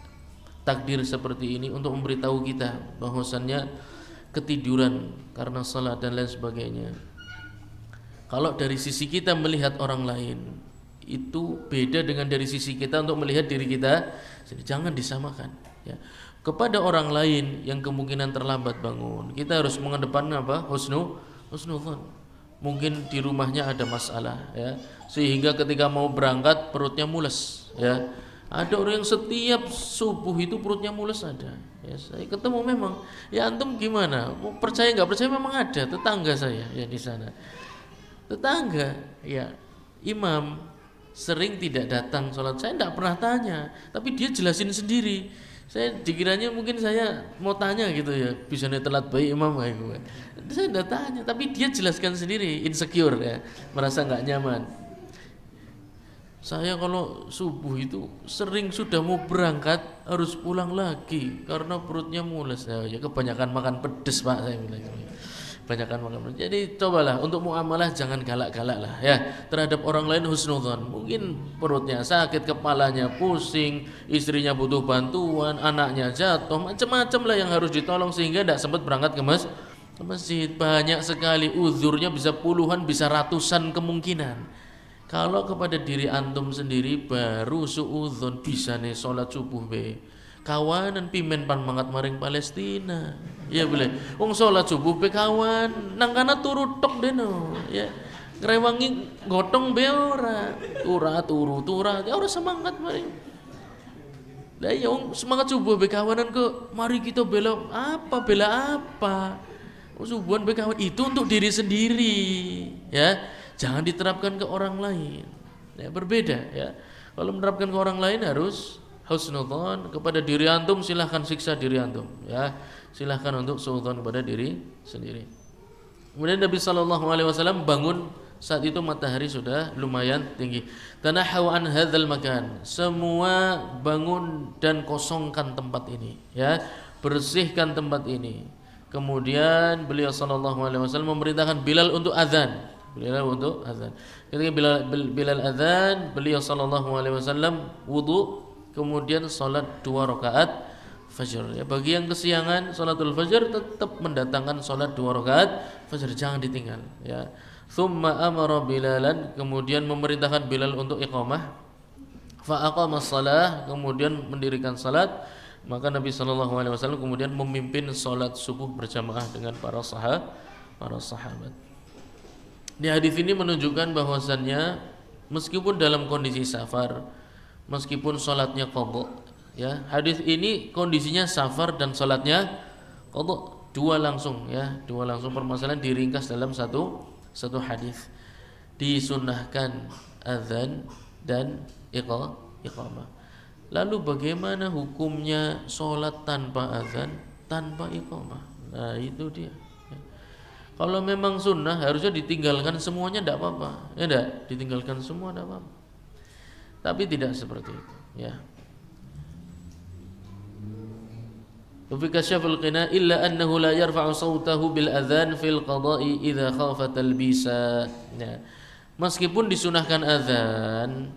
S1: takdir seperti ini untuk memberitahu kita bahwasannya ketiduran karena salat dan lain sebagainya. Kalau dari sisi kita melihat orang lain itu beda dengan dari sisi kita untuk melihat diri kita. Jadi jangan disamakan ya. Kepada orang lain yang kemungkinan terlambat bangun, kita harus mengedepankan apa? Husnudzon. Mungkin di rumahnya ada masalah ya, sehingga ketika mau berangkat perutnya mules ya. Ada orang yang setiap subuh itu perutnya mules ada. Ya, saya ketemu memang. Ya antum gimana? Mau percaya nggak percaya memang ada tetangga saya ya di sana. Tetangga ya imam sering tidak datang sholat. Saya tidak pernah tanya, tapi dia jelasin sendiri. Saya dikiranya mungkin saya mau tanya gitu ya, bisa telat baik imam kayak gue. Saya tidak tanya, tapi dia jelaskan sendiri, insecure ya, merasa nggak nyaman. Saya kalau subuh itu sering sudah mau berangkat harus pulang lagi karena perutnya mules ya, kebanyakan makan pedes Pak, saya bilang. Kebanyakan makan pedes. Jadi cobalah untuk muamalah jangan galak-galak lah ya. Terhadap orang lain husnudzon. Mungkin perutnya sakit, kepalanya pusing, istrinya butuh bantuan, anaknya jatuh, macam-macam lah yang harus ditolong sehingga tidak sempat berangkat ke masjid. Banyak sekali uzurnya, bisa puluhan, bisa ratusan kemungkinan. Kalau kepada diri antum sendiri baru suudzon bisa nih sholat subuh be. Kawanan pimen pan mangat maring Palestina. Ya boleh. Wong sholat subuh be kawan, nang kana turu tok deno. Ya. Ngrewangi gotong be ora. Tura. Ya ora semangat maring. Lah ya wong semangat subuh be kawanan kok mari kita bela apa? Subuhan be kawan itu untuk diri sendiri, ya. Jangan diterapkan ke orang lain. Ya, berbeda ya. Kalau menerapkan ke orang lain harus husnudzon, kepada diri antum silahkan siksa diri antum ya. Silahkan untuk suudzon kepada diri sendiri. Kemudian Nabi SAW bangun saat itu matahari sudah lumayan tinggi. Tanahaw an hadzal makan. Semua bangun dan kosongkan tempat ini ya. Bersihkan tempat ini. Kemudian beliau SAW memerintahkan Bilal untuk azan. Ketika Bilal azan, beliau SAW wudu, kemudian salat 2 rakaat fajr. Ya, bagi yang kesiangan salatul fajr tetap mendatangkan salat 2 rakaat fajr, jangan ditinggal ya. Tsumma amara Bilalan, kemudian memerintahkan Bilal untuk iqamah. Fa aqama shalah, kemudian mendirikan salat. Maka Nabi SAW kemudian memimpin salat subuh berjamaah dengan para sahabat. Di hadis ini menunjukkan bahwasannya meskipun dalam kondisi safar, meskipun salatnya qadha, ya, hadis ini kondisinya safar dan salatnya qadha, dua langsung permasalahan diringkas dalam satu hadis. Disunnahkan azan dan iqamah. Lalu bagaimana hukumnya salat tanpa azan, tanpa iqamah? Nah, itu dia. Kalau memang sunnah harusnya ditinggalkan semuanya, tidak apa-apa, ya tidak, ditinggalkan semua tidak apa-apa. Tapi tidak seperti itu, ya. Wa fi kasyafil qina illa annahu la yarfa'u sautahu bil adzan fil qada'i idza khafa talbisa. Ya. Meskipun disunahkan azan,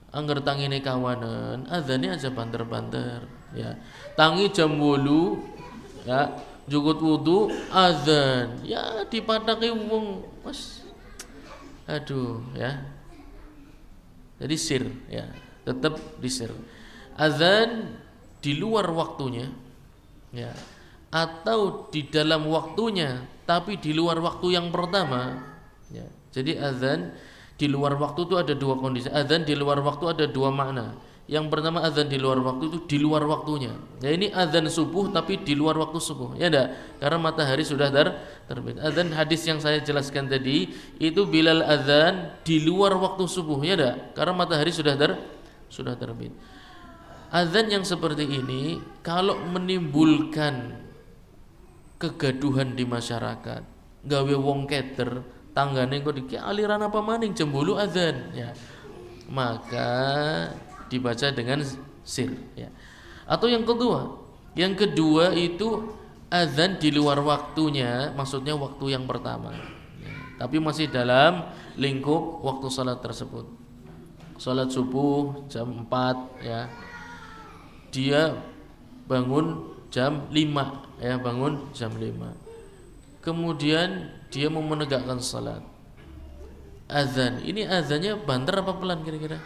S1: angger tangine kawanan, azannya aja banter-banter, ya. Tangi jam 8, ya. Jugut wudu azan, ya dipataki wong mas, aduh ya. Jadi sir ya, tetap disir. Azan di luar waktunya ya, atau di dalam waktunya tapi di luar waktu yang pertama ya. Jadi azan di luar waktu itu ada dua kondisi. Azan di luar waktu ada dua makna. Yang pertama, azan di luar waktu itu di luar waktunya. Ya, ini azan subuh tapi di luar waktu subuh. Ya enggak? Karena matahari sudah terbit. Azan hadis yang saya jelaskan tadi itu Bilal azan di luar waktu subuh. Ya enggak? Karena matahari sudah terbit. Azan yang seperti ini kalau menimbulkan kegaduhan di masyarakat, gawe wong keter, tanggane kok iki aliran apa maning jembulu azan ya. Maka dibaca dengan sir ya. Atau yang kedua itu azan di luar waktunya, maksudnya waktu yang pertama ya. Tapi masih dalam lingkup waktu salat tersebut. Salat subuh jam 4 ya. Dia bangun jam 5 ya, bangun jam 5. Kemudian dia mau menegakkan salat. Azan, ini azannya banter apa pelan kira-kira?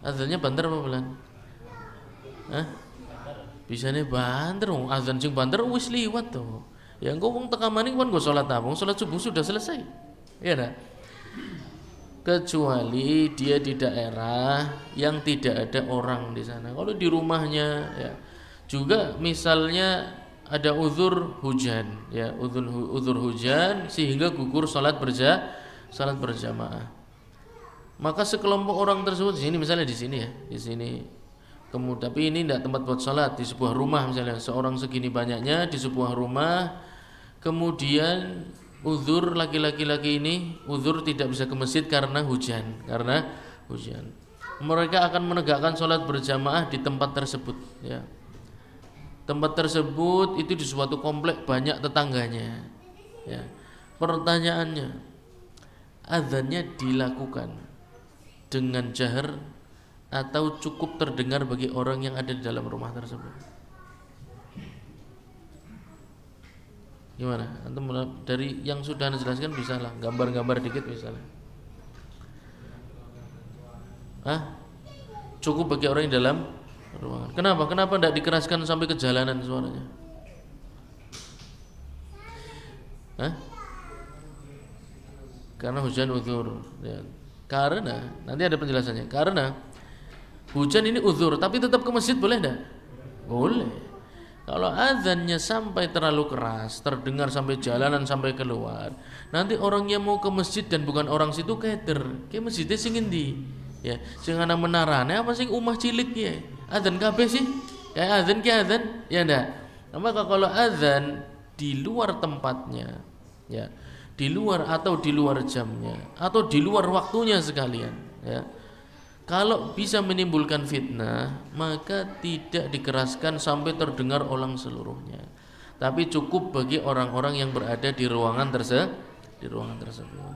S1: Azannya banter apa pelan? Hah? Bisane banter, azan sing banter wis liwat tuh. Ya engko wong teka maning kon nggo salat tabung, salat subuh sudah selesai. Ya dah. Kecuali dia di daerah yang tidak ada orang di sana. Kalau di rumahnya ya. Juga misalnya ada uzur hujan, ya, uzur hujan sehingga gugur salat berjamaah. Maka sekelompok orang tersebut di sini, misalnya di sini ya, di sini. Kemudian tapi ini tidak tempat buat salat, di sebuah rumah misalnya, seorang segini banyaknya di sebuah rumah. Kemudian uzur laki-laki ini uzur tidak bisa ke masjid karena hujan, Mereka akan menegakkan salat berjamaah di tempat tersebut, ya. Tempat tersebut itu di suatu komplek banyak tetangganya, ya. Pertanyaannya, azannya dilakukan dengan jahar atau cukup terdengar bagi orang yang ada di dalam rumah tersebut? Gimana? Antum dari yang sudah Anda jelaskan bisa lah, gambar-gambar dikit bisa lah. Cukup bagi orang yang dalam ruangan. Kenapa tidak dikeraskan sampai ke jalanan suaranya? Karena hujan uzur ya. Karena nanti ada penjelasannya. Karena hujan ini uzur, tapi tetap ke masjid boleh enggak? Boleh. Kalau azannya sampai terlalu keras, terdengar sampai jalanan sampai keluar, nanti orang yang mau ke masjid dan bukan orang situ keder, ke masjidnya sing endi? Ya, sing ana menarane apa sing omah cilik ya? Azan kabeh sih? Kayak azan ki azan, ya ndak? Maka kalau azan di luar tempatnya, ya, di luar atau di luar jamnya atau di luar waktunya sekalian, ya. Kalau bisa menimbulkan fitnah, maka tidak dikeraskan sampai terdengar orang seluruhnya. Tapi cukup bagi orang-orang yang berada di ruangan tersebut.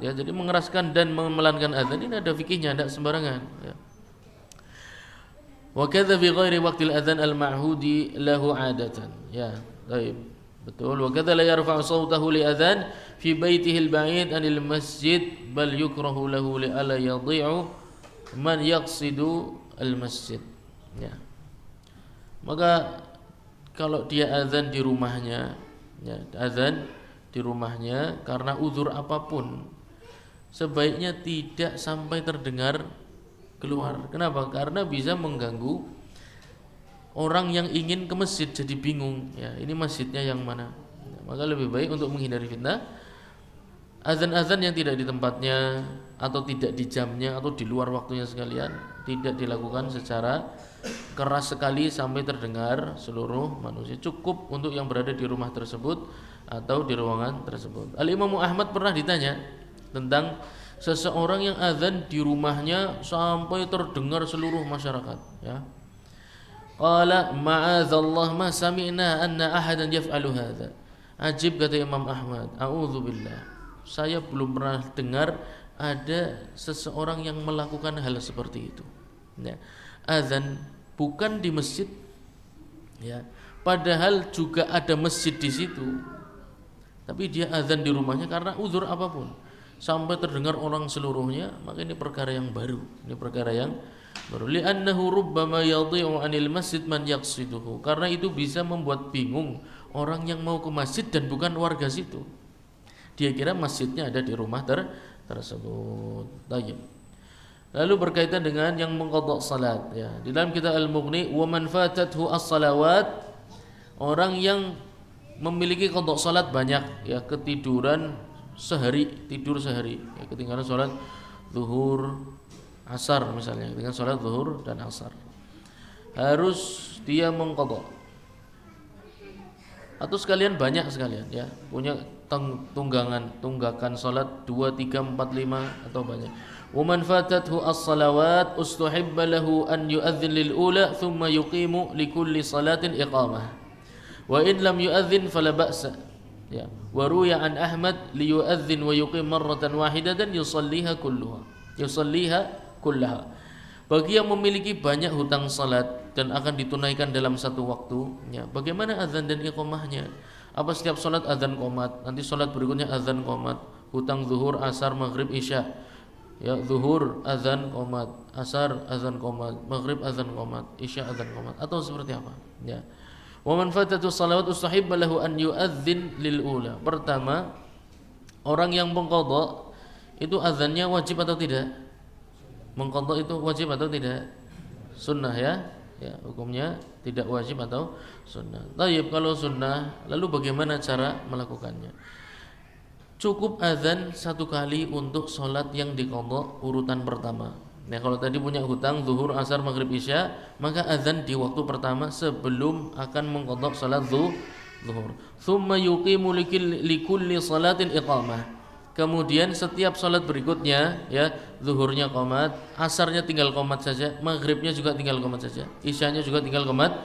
S1: Ya, jadi mengeraskan dan memelankan azan ini ada fikihnya, tidak sembarangan. Ya. Wa kadza fi ghairi waqtil adzan al-ma'hudi lahu 'adatan. Ya, baik. Betul. Wa kadza la yarfa'u sautahu li adzan fi baitihi al-ba'id 'anil masjid bal yukrahu lahu li alla yadhi'u man yaqsidu al-masjid. Ya. Maka kalau dia azan di rumahnya, ya, azan di rumahnya karena uzur apapun, sebaiknya tidak sampai terdengar keluar. Kenapa? Karena bisa mengganggu orang yang ingin ke masjid jadi bingung, ya, ini masjidnya yang mana. Ya, maka lebih baik untuk menghindari fitnah, azan-azan yang tidak di tempatnya atau tidak di jamnya atau di luar waktunya sekalian tidak dilakukan secara keras sekali sampai terdengar seluruh manusia. Cukup untuk yang berada di rumah tersebut atau di ruangan tersebut. Al-Imam Ahmad pernah ditanya tentang seseorang yang azan di rumahnya sampai terdengar seluruh masyarakat, ya. Qala ma'adzallah ma sami'na anna ahadan yaf'alu hadza. Ajib, kata Imam Ahmad, a'udzubillah, saya belum pernah dengar ada seseorang yang melakukan hal seperti itu. Ya. Azan bukan di masjid, ya. Padahal juga ada masjid di situ. Tapi dia azan di rumahnya karena uzur apapun sampai terdengar orang seluruhnya, maka ini perkara yang baru. Ini perkara yang baru. Li'annahu rubbama yadhi'u 'anil masjid man yaqsiduhu. Karena itu bisa membuat bingung orang yang mau ke masjid dan bukan warga situ. Dia kira masjidnya ada di rumah tersebut. Baik. Lalu berkaitan dengan yang mengqadha salat, ya. Di dalam kitab Al-Mughni, wa man fatathu as-salawat, orang yang memiliki qadha salat banyak, ya, ketiduran sehari, tidur sehari, ya, ketinggalan salat zuhur, asar misalnya, ketinggalan salat zuhur dan asar, harus dia mengqadha. Atau sekalian banyak sekalian, ya, punya tunggakan salat 2, 3, 4, 5 atau banyak. Wa man fatathu as-salawat ustuhibba lahu an yu'adhdhin lil ula thumma yuqimu li kulli salatin iqamah. Wa in lam yu'adhdhin fala ba'sa. Ya. Wa ruya an Ahmad li yu'adhdhin wa yuqim marratan wahidatan yusalliha kullaha. Bagi yang memiliki banyak hutang salat dan akan ditunaikan dalam satu waktu, ya, bagaimana azan dan iqamahnya? Apa setiap salat azan qomat, nanti salat berikutnya azan qomat, hutang zuhur, asar, maghrib, isya, ya, zuhur azan qomat, asar azan qomat, maghrib azan qomat, isya azan qomat, atau seperti apa, ya. Wa man fatatu salawat ustahibba lahu an yu'adzin lil ula. Pertama, orang yang mengqadha itu azannya wajib atau tidak? Mengqadha itu wajib atau tidak? Sunnah, ya. Ya, hukumnya tidak wajib atau sunnah. Tayyib, kalau sunnah, lalu bagaimana cara melakukannya? Cukup azan satu kali untuk sholat yang diqadha urutan pertama. Nah, kalau tadi punya hutang zuhur, asar, maghrib, isya, maka azan di waktu pertama sebelum akan mengqadha sholat zuhur. Thumma yuqimu likulli salatin iqamah. Kemudian setiap salat berikutnya, ya, zuhurnya qomat, asarnya tinggal qomat saja, maghribnya juga tinggal qomat saja, isyanya juga tinggal qomat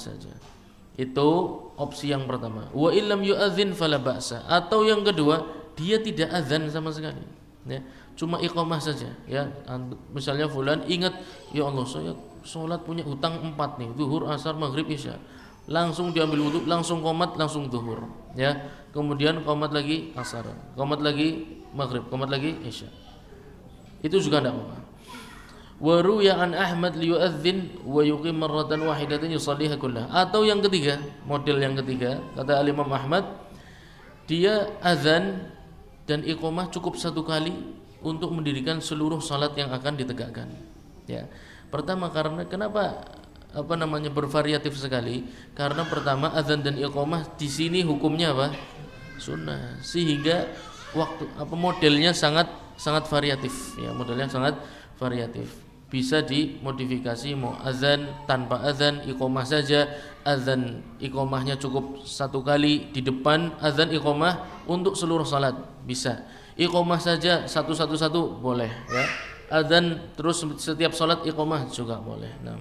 S1: saja. Itu opsi yang pertama. Wa illam yu'adzin fala ba'sa. Atau yang kedua, dia tidak azan sama sekali, ya, cuma iqamah saja, ya. Misalnya fulan ingat, ya Allah, saya salat punya hutang 4 nih, zuhur, asar, maghrib, isya. Langsung diambil wudu, langsung qomat, langsung zuhur, ya. Kemudian qomat lagi asar, qomat lagi maghrib, qomat lagi isya. Itu juga tidak apa-apa. Wa ruya an Ahmad li yu'adzin wa yuqim marratan wahidatan yusalliha kullaha. Atau yang ketiga, model yang ketiga, kata Imam Ahmad, dia azan dan iqamah cukup satu kali untuk mendirikan seluruh salat yang akan ditegakkan, ya. Pertama, karena kenapa bervariatif sekali karena pertama azan dan iqamah di sini hukumnya apa? Sunnah, sehingga modelnya sangat variatif ya, modelnya sangat variatif. Bisa dimodifikasi mau azan tanpa azan, iqamah saja, azan iqamahnya cukup satu kali di depan azan iqamah untuk seluruh salat bisa. Iqamah saja satu boleh ya. Azan terus setiap salat iqamah juga boleh. Nah,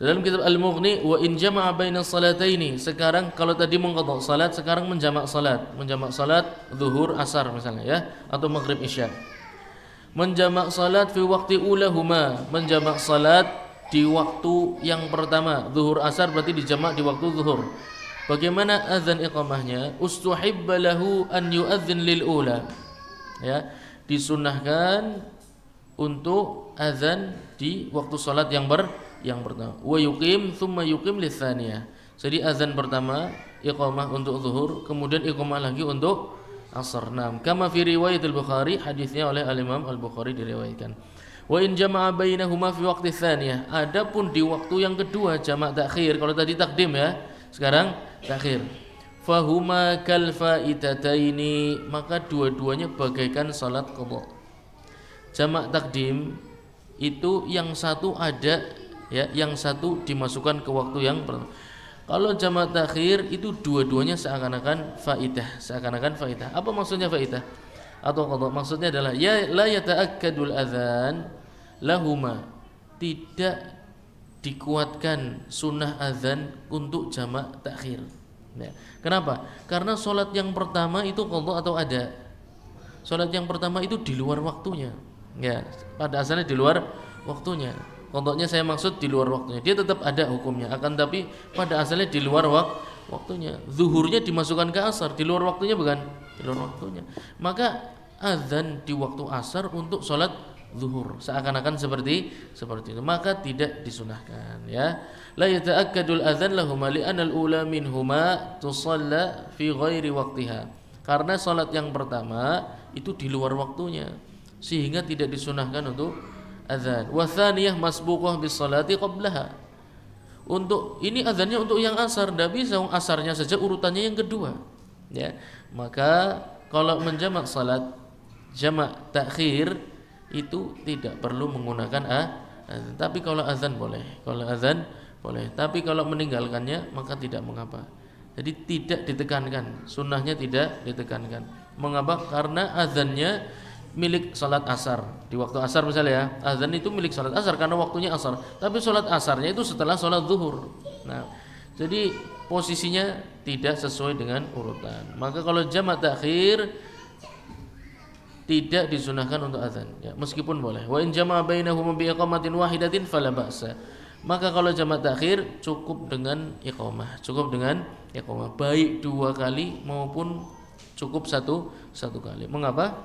S1: dalam kitab Al-Mughni wa in jama'a baina salataini, sekarang kalau tadi mengqadha salat, sekarang menjamak salat zuhur asar misalnya ya, atau maghrib isya. Menjamak salat fi waqti ulahuma, menjamak salat di waktu yang pertama, zuhur asar berarti dijamak di waktu zuhur. Bagaimana azan iqamahnya? Ustuhibba lahu an yu'adzin lil ula. Ya, disunnahkan untuk azan di waktu salat yang pertama. Wa yuqim thumma yuqim litsaniyah. Jadi azan pertama, iqamah untuk zuhur, kemudian iqamah lagi untuk asar. Naam, kama fi riwayat al-Bukhari, hadisnya oleh al-Imam Al-Bukhari diriwayatkan. Wa in jama'a bainahuma fi waqti tsaniyah. Adapun di waktu yang kedua jamak takhir, kalau tadi takdim ya, sekarang takhir. Fahuma kal faitataini, maka dua-duanya bagaikan salat qadha. Jamak takdim itu yang satu ada ya, yang satu dimasukkan ke waktu yang pertama. Kalau jamak takhir itu dua-duanya seakan-akan faidah. Apa maksudnya faidah atau qadha? Maksudnya adalah ya la yata'akkadul adzan lahuma, tidak dikuatkan sunnah azan untuk jamak takhir. Ya. Kenapa? Karena sholat yang pertama itu qadha atau ada. Sholat yang pertama itu di luar waktunya. Ya, pada asalnya di luar waktunya. Qadhanya saya maksud di luar waktunya. Dia tetap ada hukumnya, akan tapi pada asalnya di luar waktunya. Zuhurnya dimasukkan ke asar, di luar waktunya bukan? Di luar waktunya. Maka azan di waktu asar untuk sholat zuhur seakan-akan seperti itu, maka tidak disunahkan ya. La yata'akkadul adzan lahuma li'anna al-ula minhuma tusalla fi ghairi waqtiha. Karena salat yang pertama itu di luar waktunya sehingga tidak disunahkan untuk azan. Wa tsaniyah masbuqah bis salati qablaha. Untuk ini azannya untuk yang asar, enggak bisa asarnya saja urutannya yang kedua ya. Maka kalau menjamak salat jamak takhir itu tidak perlu menggunakan azan. Tapi kalau azan boleh. Tapi kalau meninggalkannya maka tidak mengapa. Jadi tidak ditekankan, sunnahnya tidak ditekankan. Mengapa? Karena azannya milik salat asar. Di waktu asar misalnya ya, azan itu milik salat asar karena waktunya asar. Tapi salat asarnya itu setelah salat zuhur. Nah, jadi posisinya tidak sesuai dengan urutan. Maka kalau jamak takhir tidak disunahkan untuk azan ya, meskipun boleh. Wa in jama'a bainahuma bi iqamatin wahidatin fala ba'sa. Maka kalau jamak takhir cukup dengan iqamah, baik dua kali maupun cukup satu kali. Mengapa?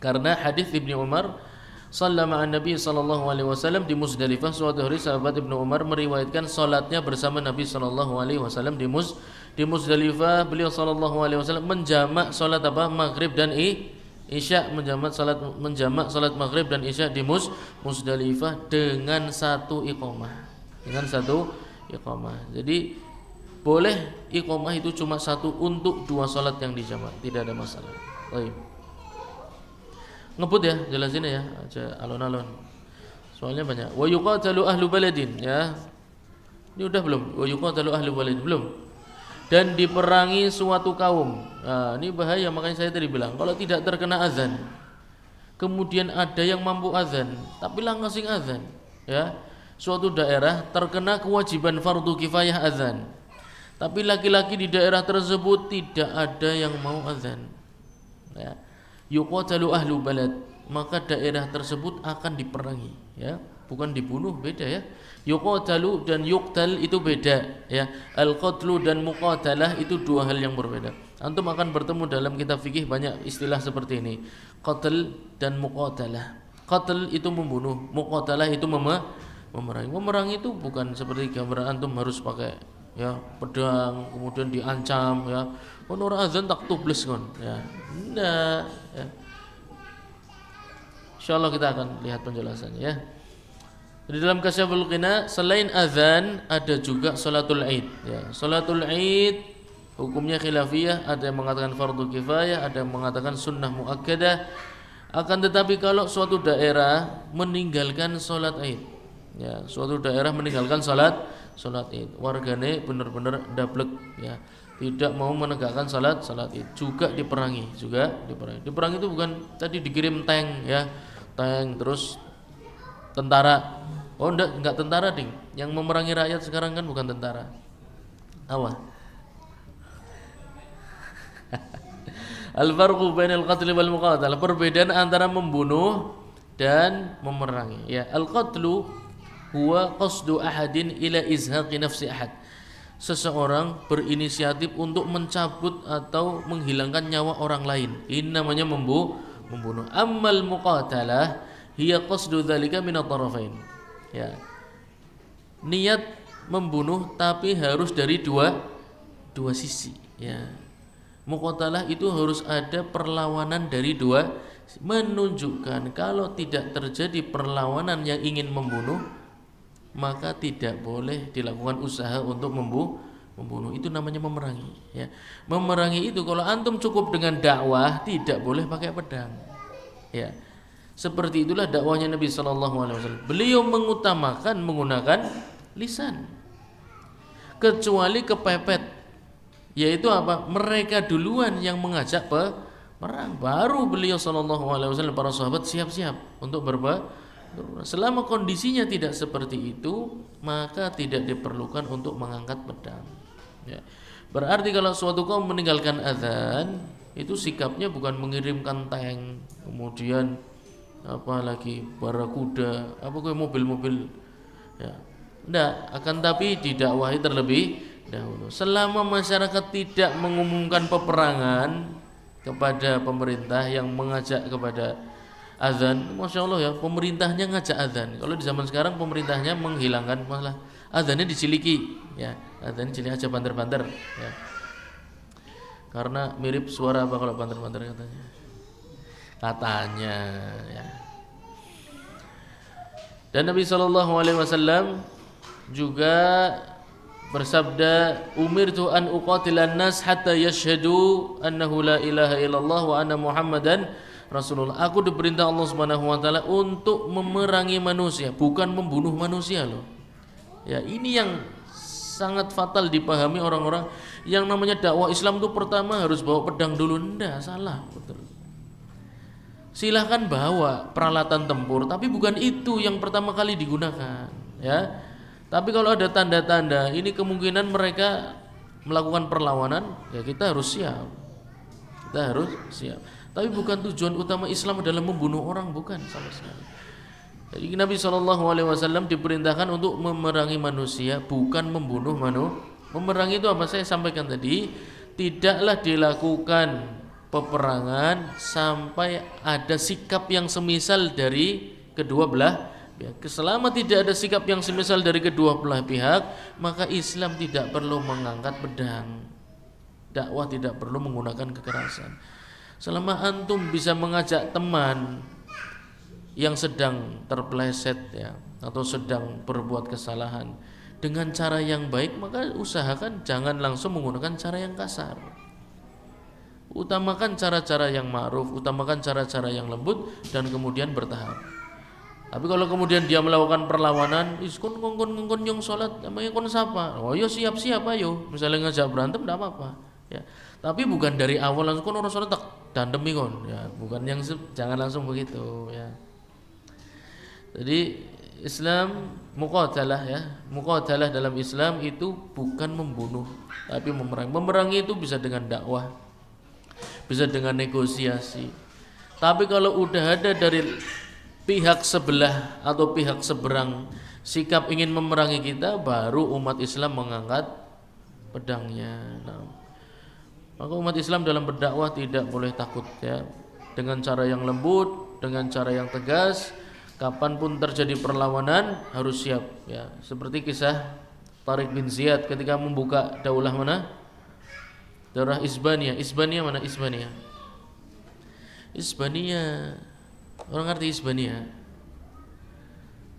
S1: Karena hadis Ibnu Umar sallama an-nabi sallallahu alaihi wasallam di Muzdalifah. Suatu hari sahabat Ibnu Umar meriwayatkan salatnya bersama Nabi sallallahu alaihi wasallam di Muzdalifah. Beliau sallallahu alaihi wasallam menjamak salat maghrib dan isya, menjamak salat maghrib dan isya di Muzdalifah dengan satu iqamah. Jadi boleh iqamah itu cuma satu untuk dua salat yang dijamak, tidak ada masalah. Baik. Ngebut ya, jelasin ya, aja alon-alon. Soalnya banyak. Wa yuqatalu ahlu baladin ya. Ini udah belum? Wa yuqatalu ahlu baladin belum? Dan diperangi suatu kaum. Nah, ini bahaya, makanya saya tadi bilang kalau tidak terkena azan, kemudian ada yang mampu azan, tapi langsung azan, ya. Suatu daerah terkena kewajiban fardu kifayah azan, tapi laki-laki di daerah tersebut tidak ada yang mau azan. Ya. Yuqatalu ahlu balad, maka daerah tersebut akan diperangi, ya. Bukan dibunuh, beda ya. Yuqatalu dan yuqtal itu beda ya. Al-qatlu dan muqatalah itu dua hal yang berbeda. Antum akan bertemu dalam kitab fikih banyak istilah seperti ini. Qatl dan muqatalah. Qatl itu membunuh, muqatalah itu memerangi. Memerangi itu bukan seperti gambaran antum harus pakai ya pedang kemudian diancam ya. Ono azan tak tubles kon ya. Nah, ya. Insyaallah kita akan lihat penjelasannya ya. Di dalam Kasyaful Ghina selain azan ada juga salatul Id ya. Salatul Id hukumnya khilafiyah, ada yang mengatakan fardu kifayah, ada yang mengatakan sunnah muakkadah. Akan tetapi kalau suatu daerah meninggalkan salat Id ya, suatu daerah meninggalkan salat Id, wargane benar-benar dablek ya, tidak mau menegakkan salat Id, juga diperangi. Diperangi itu bukan tadi dikirim tank ya, tank terus tentara. Oh enggak tentara ding. Yang memerangi rakyat sekarang kan bukan tentara. Apa? Al-farqu bainal qatl wal muqatalah, perbedaan antara membunuh dan memerangi. Ya, al-qatlu huwa qasdu ahadin ila izhaqi nafsi ahad. Seseorang berinisiatif untuk mencabut atau menghilangkan nyawa orang lain. Ini namanya membunuh. Ammal muqatalah hiya qasdu dzalika min at-tarafain. Ya. Niat membunuh tapi harus dari dua sisi ya. Muqatalah itu harus ada perlawanan dari dua, menunjukkan kalau tidak terjadi perlawanan yang ingin membunuh, maka tidak boleh dilakukan usaha untuk membunuh. Itu namanya memerangi ya. Memerangi itu kalau antum cukup dengan dakwah, tidak boleh pakai pedang ya. Seperti itulah dakwahnya Nabi SAW. Beliau mengutamakan menggunakan lisan, kecuali kepepet, yaitu apa? Mereka duluan yang mengajak perang, baru beliau SAW para sahabat siap-siap untuk berperang. Selama kondisinya tidak seperti itu, maka tidak diperlukan untuk mengangkat pedang ya. Berarti kalau suatu kaum meninggalkan azan, itu sikapnya bukan mengirimkan tank, kemudian apalagi barakuda, apa kayak mobil-mobil ya. Enggak, akan tapi didakwahi terlebih dahulu. Selama masyarakat tidak mengumumkan peperangan kepada pemerintah yang mengajak kepada azan, masya Allah ya, pemerintahnya ngajak azan. Kalau di zaman sekarang pemerintahnya menghilangkan, malah azannya diciliki ya, azannya cilik aja, banter-banter ya. Karena mirip suara apa kalau banter-banter katanya ya. Dan Nabi SAW juga bersabda, umirtu an uqatilan nas hatta yashhadu annahu la ilaha illallah wa anna muhammadan rasulullah. Aku diperintah Allah Subhanahu wa taala untuk memerangi manusia, bukan membunuh manusia loh ya. Ini yang sangat fatal dipahami orang-orang. Yang namanya dakwah Islam itu pertama harus bawa pedang dulu. Enggak, salah, betul. Silahkan bawa peralatan tempur, tapi bukan itu yang pertama kali digunakan ya. Tapi kalau ada tanda-tanda ini kemungkinan mereka melakukan perlawanan, ya kita harus siap. Tapi bukan tujuan utama Islam adalah membunuh orang, bukan sama sekali. Jadi Nabi SAW diperintahkan untuk memerangi manusia, bukan membunuh manusia. Memerangi itu apa saya sampaikan tadi, tidaklah dilakukan peperangan sampai ada sikap yang semisal dari kedua belah pihak. Selama tidak ada sikap yang semisal dari kedua belah pihak, maka Islam tidak perlu mengangkat pedang. Dakwah tidak perlu menggunakan kekerasan. Selama antum bisa mengajak teman yang sedang terpleset ya, atau sedang berbuat kesalahan dengan cara yang baik, maka usahakan jangan langsung menggunakan cara yang kasar. Utamakan cara-cara yang ma'ruf, utamakan cara-cara yang lembut, dan kemudian bertahap. Tapi kalau kemudian dia melakukan perlawanan, kon yang sholat, namanya kon sapa? Oh yo siap-siap ayo. Misalnya ngajak berantem tidak apa-apa. Ya. Tapi bukan dari awal langsung kon orang sholat tak dandemi kon. Ya, bukan yang jangan langsung begitu. Ya. Jadi Islam muqatalah ya. Muqatalah dalam Islam itu bukan membunuh, tapi memerangi. Memerangi itu bisa dengan dakwah, bisa dengan negosiasi. Tapi kalau udah ada dari pihak sebelah atau pihak seberang sikap ingin memerangi kita, baru umat Islam mengangkat pedangnya. Nah, maka umat Islam dalam berdakwah tidak boleh takut ya, dengan cara yang lembut, dengan cara yang tegas. Kapanpun terjadi perlawanan harus siap ya. Seperti kisah Tariq bin Ziyad ketika membuka daulah mana? Daerah Isbania. Isbania mana? Isbania. Orang ngerti Isbania?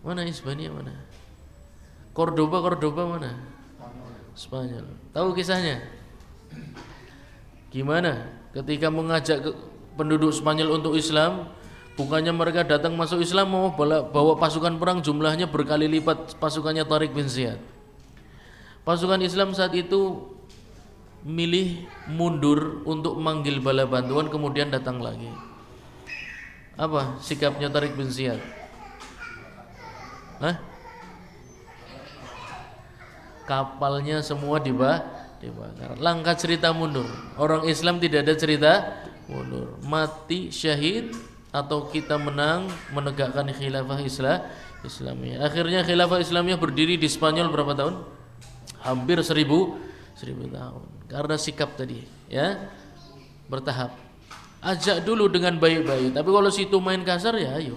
S1: Mana Hispania mana? Cordoba mana? Spanyol. Tahu kisahnya? Gimana ketika mengajak penduduk Spanyol untuk Islam, bukannya mereka datang masuk Islam, mau bawa pasukan perang jumlahnya berkali lipat pasukannya Tariq bin Ziyad. Pasukan Islam saat itu milih mundur untuk manggil bala bantuan, kemudian datang lagi. Apa sikapnya Tariq bin Ziyad? Kapalnya semua dibakar. Langkah cerita mundur. Orang Islam tidak ada cerita mundur. Mati syahid atau kita menang menegakkan khilafah Islamiyah. Akhirnya khilafah Islamiyah berdiri di Spanyol berapa tahun? Hampir 1000 tahun. Karena sikap tadi, ya. Bertahap. Ajak dulu dengan baik-baik. Tapi kalau situ main kasar, ya ayo.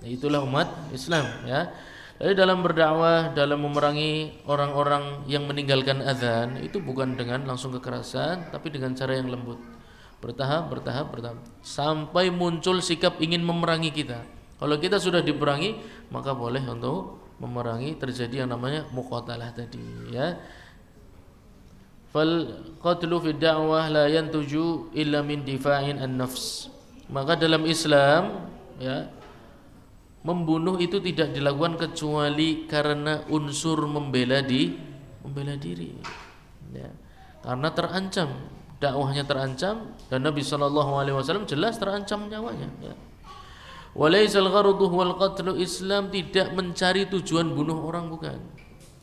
S1: Nah, itulah umat Islam, ya. Jadi dalam berdakwah, dalam memerangi orang-orang yang meninggalkan azan, itu bukan dengan langsung kekerasan, tapi dengan cara yang lembut. Bertahap sampai muncul sikap ingin memerangi kita. Kalau kita sudah diperangi, maka boleh untuk memerangi, terjadi yang namanya muqatalah tadi, ya. Fal qatlu fi da'wah la yantuju illa min difa'in an-nafs. Maka dalam Islam, ya, membunuh itu tidak dilakukan kecuali karena unsur membela diri, ya. Karena terancam, dakwahnya terancam, dan Nabi SAW jelas terancam nyawanya, ya. Walaisal ghardu wal qatlu, Islam tidak mencari tujuan bunuh orang, bukan,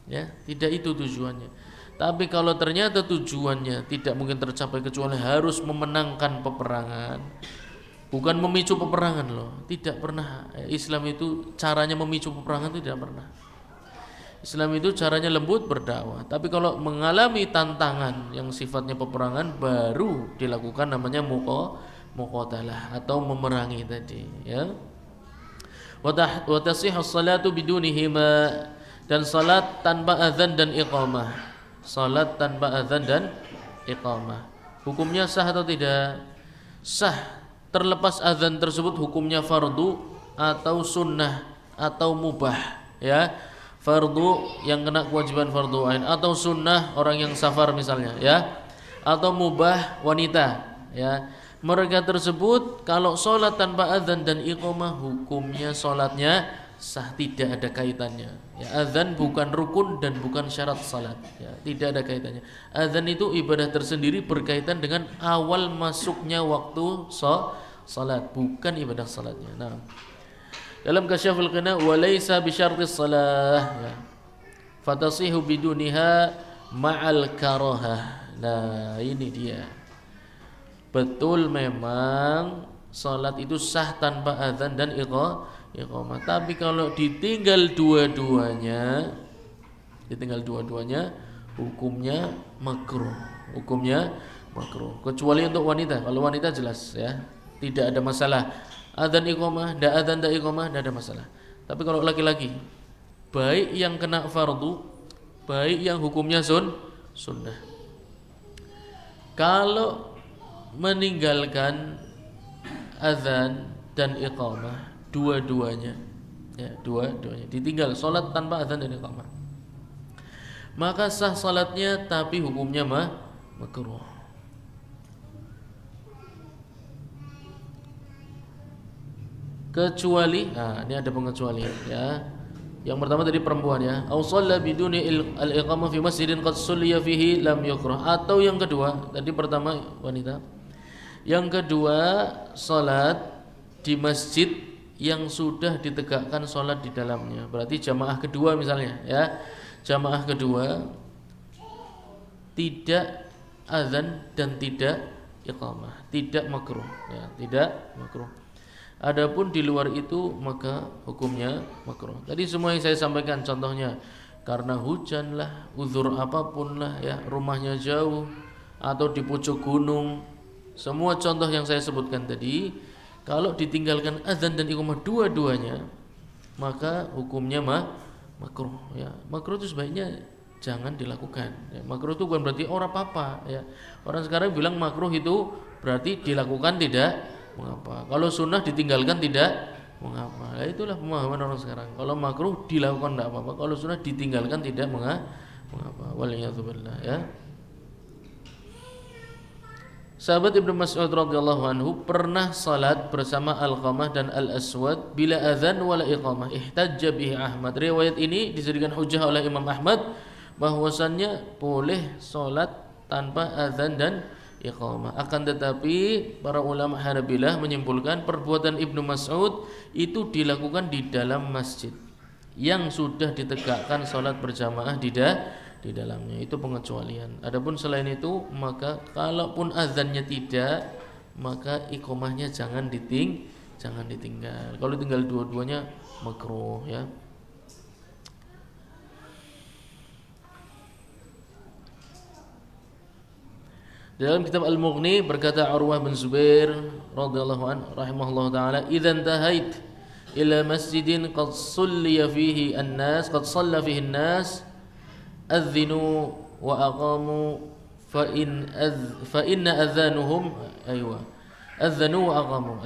S1: ya, tidak itu tujuannya. Tapi kalau ternyata tujuannya tidak mungkin tercapai kecuali harus memenangkan peperangan, bukan memicu peperangan loh, tidak pernah. Islam itu caranya memicu peperangan itu tidak pernah. Islam itu caranya lembut, berdakwah. Tapi kalau mengalami tantangan yang sifatnya peperangan, baru dilakukan namanya muqatalah atau memerangi tadi, ya. Wa tasihhu shalatu bidunihima, dan salat tanpa azan dan iqamah. Salat tanpa azan dan iqamah, hukumnya sah atau tidak? Sah. Terlepas azan tersebut hukumnya fardu atau sunnah atau mubah, ya. Fardu yang kena kewajiban fardu ain, atau sunnah orang yang safar misalnya, ya, atau mubah wanita, ya. Mereka tersebut kalau sholat tanpa azan dan iqamah, hukumnya sholatnya sah, tidak ada kaitannya, ya. Azan bukan rukun dan bukan syarat salat, ya, tidak ada kaitannya. Azan itu ibadah tersendiri berkaitan dengan awal masuknya waktu salat, bukan ibadah salatnya. Nah, dalam Kasyaful Qina, walaysa bi syartis salah, ya, fatasihu biduniha ma'al karahah. Nah, ini dia. Betul, memang salat itu sah tanpa azan dan iqamah. Tapi kalau ditinggal dua-duanya, hukumnya makruh. Kecuali untuk wanita. Kalau wanita jelas, ya, tidak ada masalah. Adzan iqamah, adzan iqamah, tidak ada masalah. Tapi kalau laki-laki, baik yang kena fardu, baik yang hukumnya sunnah, kalau meninggalkan adzan dan iqamah, dua-duanya, ya, ditinggal salat tanpa adzan dan iqamah, maka sah salatnya, tapi hukumnya makruh. Kecuali, nah ini ada pengecualian, ya. Yang pertama tadi perempuan, ya, au shalla biduni al-iqamah fi masjidin qad sulliya fihi lam yukrah. Atau yang kedua, tadi pertama wanita. Yang kedua, salat di masjid yang sudah ditegakkan salat di dalamnya. Berarti jamaah kedua misalnya, ya. Jamaah kedua tidak azan dan tidak iqamah, tidak makruh, ya, tidak makruh. Adapun di luar itu maka hukumnya makruh. Tadi semua yang saya sampaikan contohnya karena hujan lah, uzur apapun lah, ya, rumahnya jauh atau di pucuk gunung, semua contoh yang saya sebutkan tadi, kalau ditinggalkan azan dan iqamah dua-duanya, maka hukumnya makruh, ya. Makruh itu sebaiknya jangan dilakukan, ya. Makruh itu bukan berarti orang apa-apa, ya. Orang sekarang bilang makruh itu berarti dilakukan tidak mengapa. Kalau sunnah ditinggalkan tidak mengapa. Nah, itulah pemahaman orang sekarang. Kalau makruh dilakukan tidak apa-apa, kalau sunnah ditinggalkan tidak mengapa. Waliyadzubillah ya. Sahabat Ibnu Mas'ud radhiyallahu anhu pernah salat bersama Alqamah dan Al-Aswad bila azan wala iqamah. Ihtajja bihi Ahmad. Riwayat ini dijadikan hujjah oleh Imam Ahmad bahwasannya boleh salat tanpa azan dan iqamah. Akan tetapi para ulama Hanabilah menyimpulkan perbuatan Ibnu Mas'ud itu dilakukan di dalam masjid yang sudah ditegakkan salat berjamaah di dalamnya, itu pengecualian. Adapun selain itu maka kalaupun azannya tidak, maka iqamahnya jangan ditinggal. Kalau tinggal dua-duanya makruh ya. Dalam kitab Al-Mughni berkata Urwah bin Zubair radhiyallahu anhu rahimahullah taala, "Idzan tahait ila masjidin qad salliya fihi an-nas, qad shalla fihi an-nas, adzinu wa aqamu fa inna adzanuhum adzanu wa aqamu."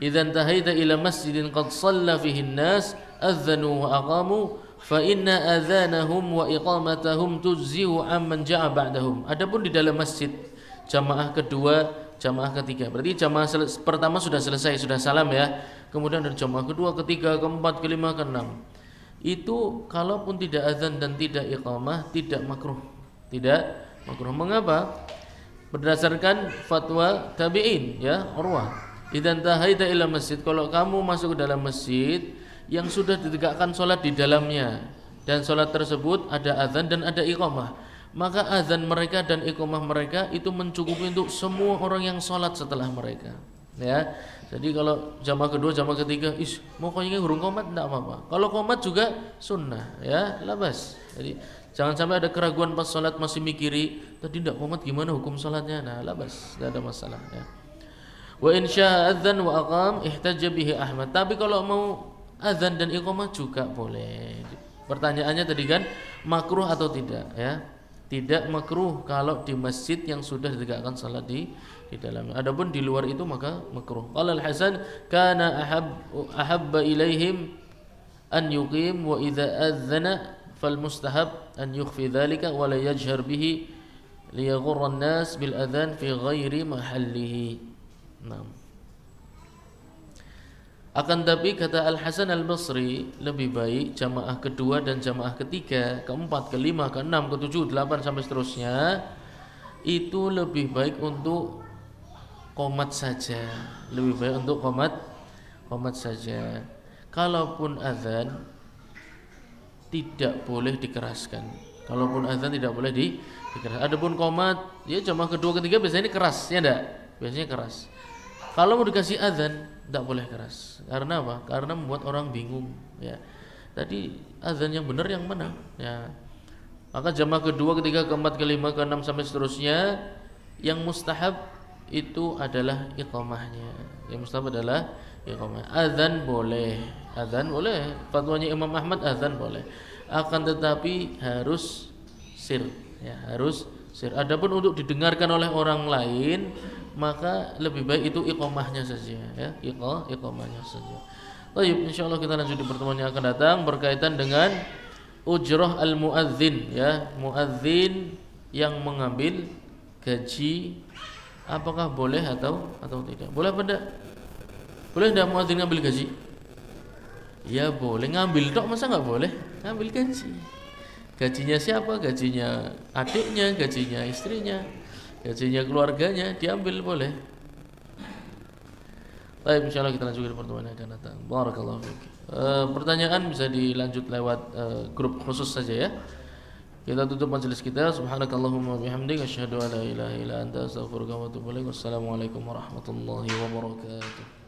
S1: Idzan tahaita ila masjidin qad shalla fihi an-nas, adzanu wa aqamu fa inna adzanahum wa iqamatahum tujzi'u amman ja'a ba'dahum. Adapun di dalam masjid jamaah kedua, jamaah ketiga, berarti jamaah pertama sudah selesai, sudah salam ya, kemudian ada jamaah kedua, ketiga, keempat, kelima, keenam, itu kalaupun tidak azan dan tidak iqamah tidak makruh. Mengapa? Berdasarkan fatwa tabi'in ya, Urwah, idzan tahaita ila masjid, kalau kamu masuk ke dalam masjid yang sudah ditegakkan salat di dalamnya dan salat tersebut ada azan dan ada iqamah, maka azan mereka dan iqamah mereka itu mencukupi untuk semua orang yang sholat setelah mereka ya. Jadi kalau jamaah kedua, jamaah ketiga mau kayaknya hurung qomat tidak apa-apa. Kalau qomat juga sunnah ya, labas. Jadi jangan sampai ada keraguan pas sholat masih mikiri tadi tidak qomat gimana hukum sholatnya. Nah labas, tidak ada masalah ya. Wa in syaa adzan wa aqam ihtajja bihi Ahmad. Tapi kalau mau azan dan iqamah juga boleh. Pertanyaannya tadi kan makruh atau tidak ya. Tidak makruh kalau di masjid yang sudah ditegakkan salat di dalamnya. Adapun di luar itu maka makruh. Qala Al-Hasan kana ahabba ilaihim an yuqim wa idza adzana fal mustahab an yukhfi dhalika wa la yajhar bihi liyaghurra an-nas bil adzan fi ghairi mahallihi. Naam. Akan tapi kata Al-Hasan Al-Basri, lebih baik jamaah kedua dan jamaah ketiga, keempat, kelima, keenam, ketujuh, delapan sampai seterusnya itu lebih baik untuk qomat saja. Lebih baik untuk qomat saja. Kalaupun azan tidak boleh dikeraskan. Kalaupun azan tidak boleh dikeraskan. Adapun qomat ya jamaah kedua ketiga biasanya keras, ya enggak? Biasanya keras. Kalau mau dikasih azan tidak boleh keras. Karena apa? Karena membuat orang bingung ya. Tadi azan yang benar yang mana ya. Maka jamaah kedua, ketiga, keempat, kelima, keenam sampai seterusnya yang mustahab itu adalah iqamahnya. Yang mustahab adalah iqamah. Azan boleh. Fatwanya Imam Ahmad azan boleh. Akan tetapi harus sir ya, harus sir. Adapun untuk didengarkan oleh orang lain maka lebih baik itu iqamahnya saja ya, iqamahnya saja. Baik, insyaallah kita lanjut di pertemuan yang akan datang berkaitan dengan ujrah al-muadzin ya, muadzin yang mengambil gaji apakah boleh atau tidak? Boleh apa tidak? Boleh tidak muadzin ngambil gaji? Ya boleh ngambil tok, masa enggak boleh ngambil gaji? Gajinya siapa? Gajinya adiknya, gajinya istrinya, gajinya keluarganya diambil boleh. Baik, insyaallah kita lanjutkan di pertemuan yang akan datang. Barakallahu fiik. Pertanyaan bisa dilanjut lewat grup khusus saja ya. Kita tutup majelis kita. Subhanakallahumma bihamdika asyhadu an la ilaha illa anta astaghfiruka wa atubu ilaik. Wassalamualaikum warahmatullahi wabarakatuh.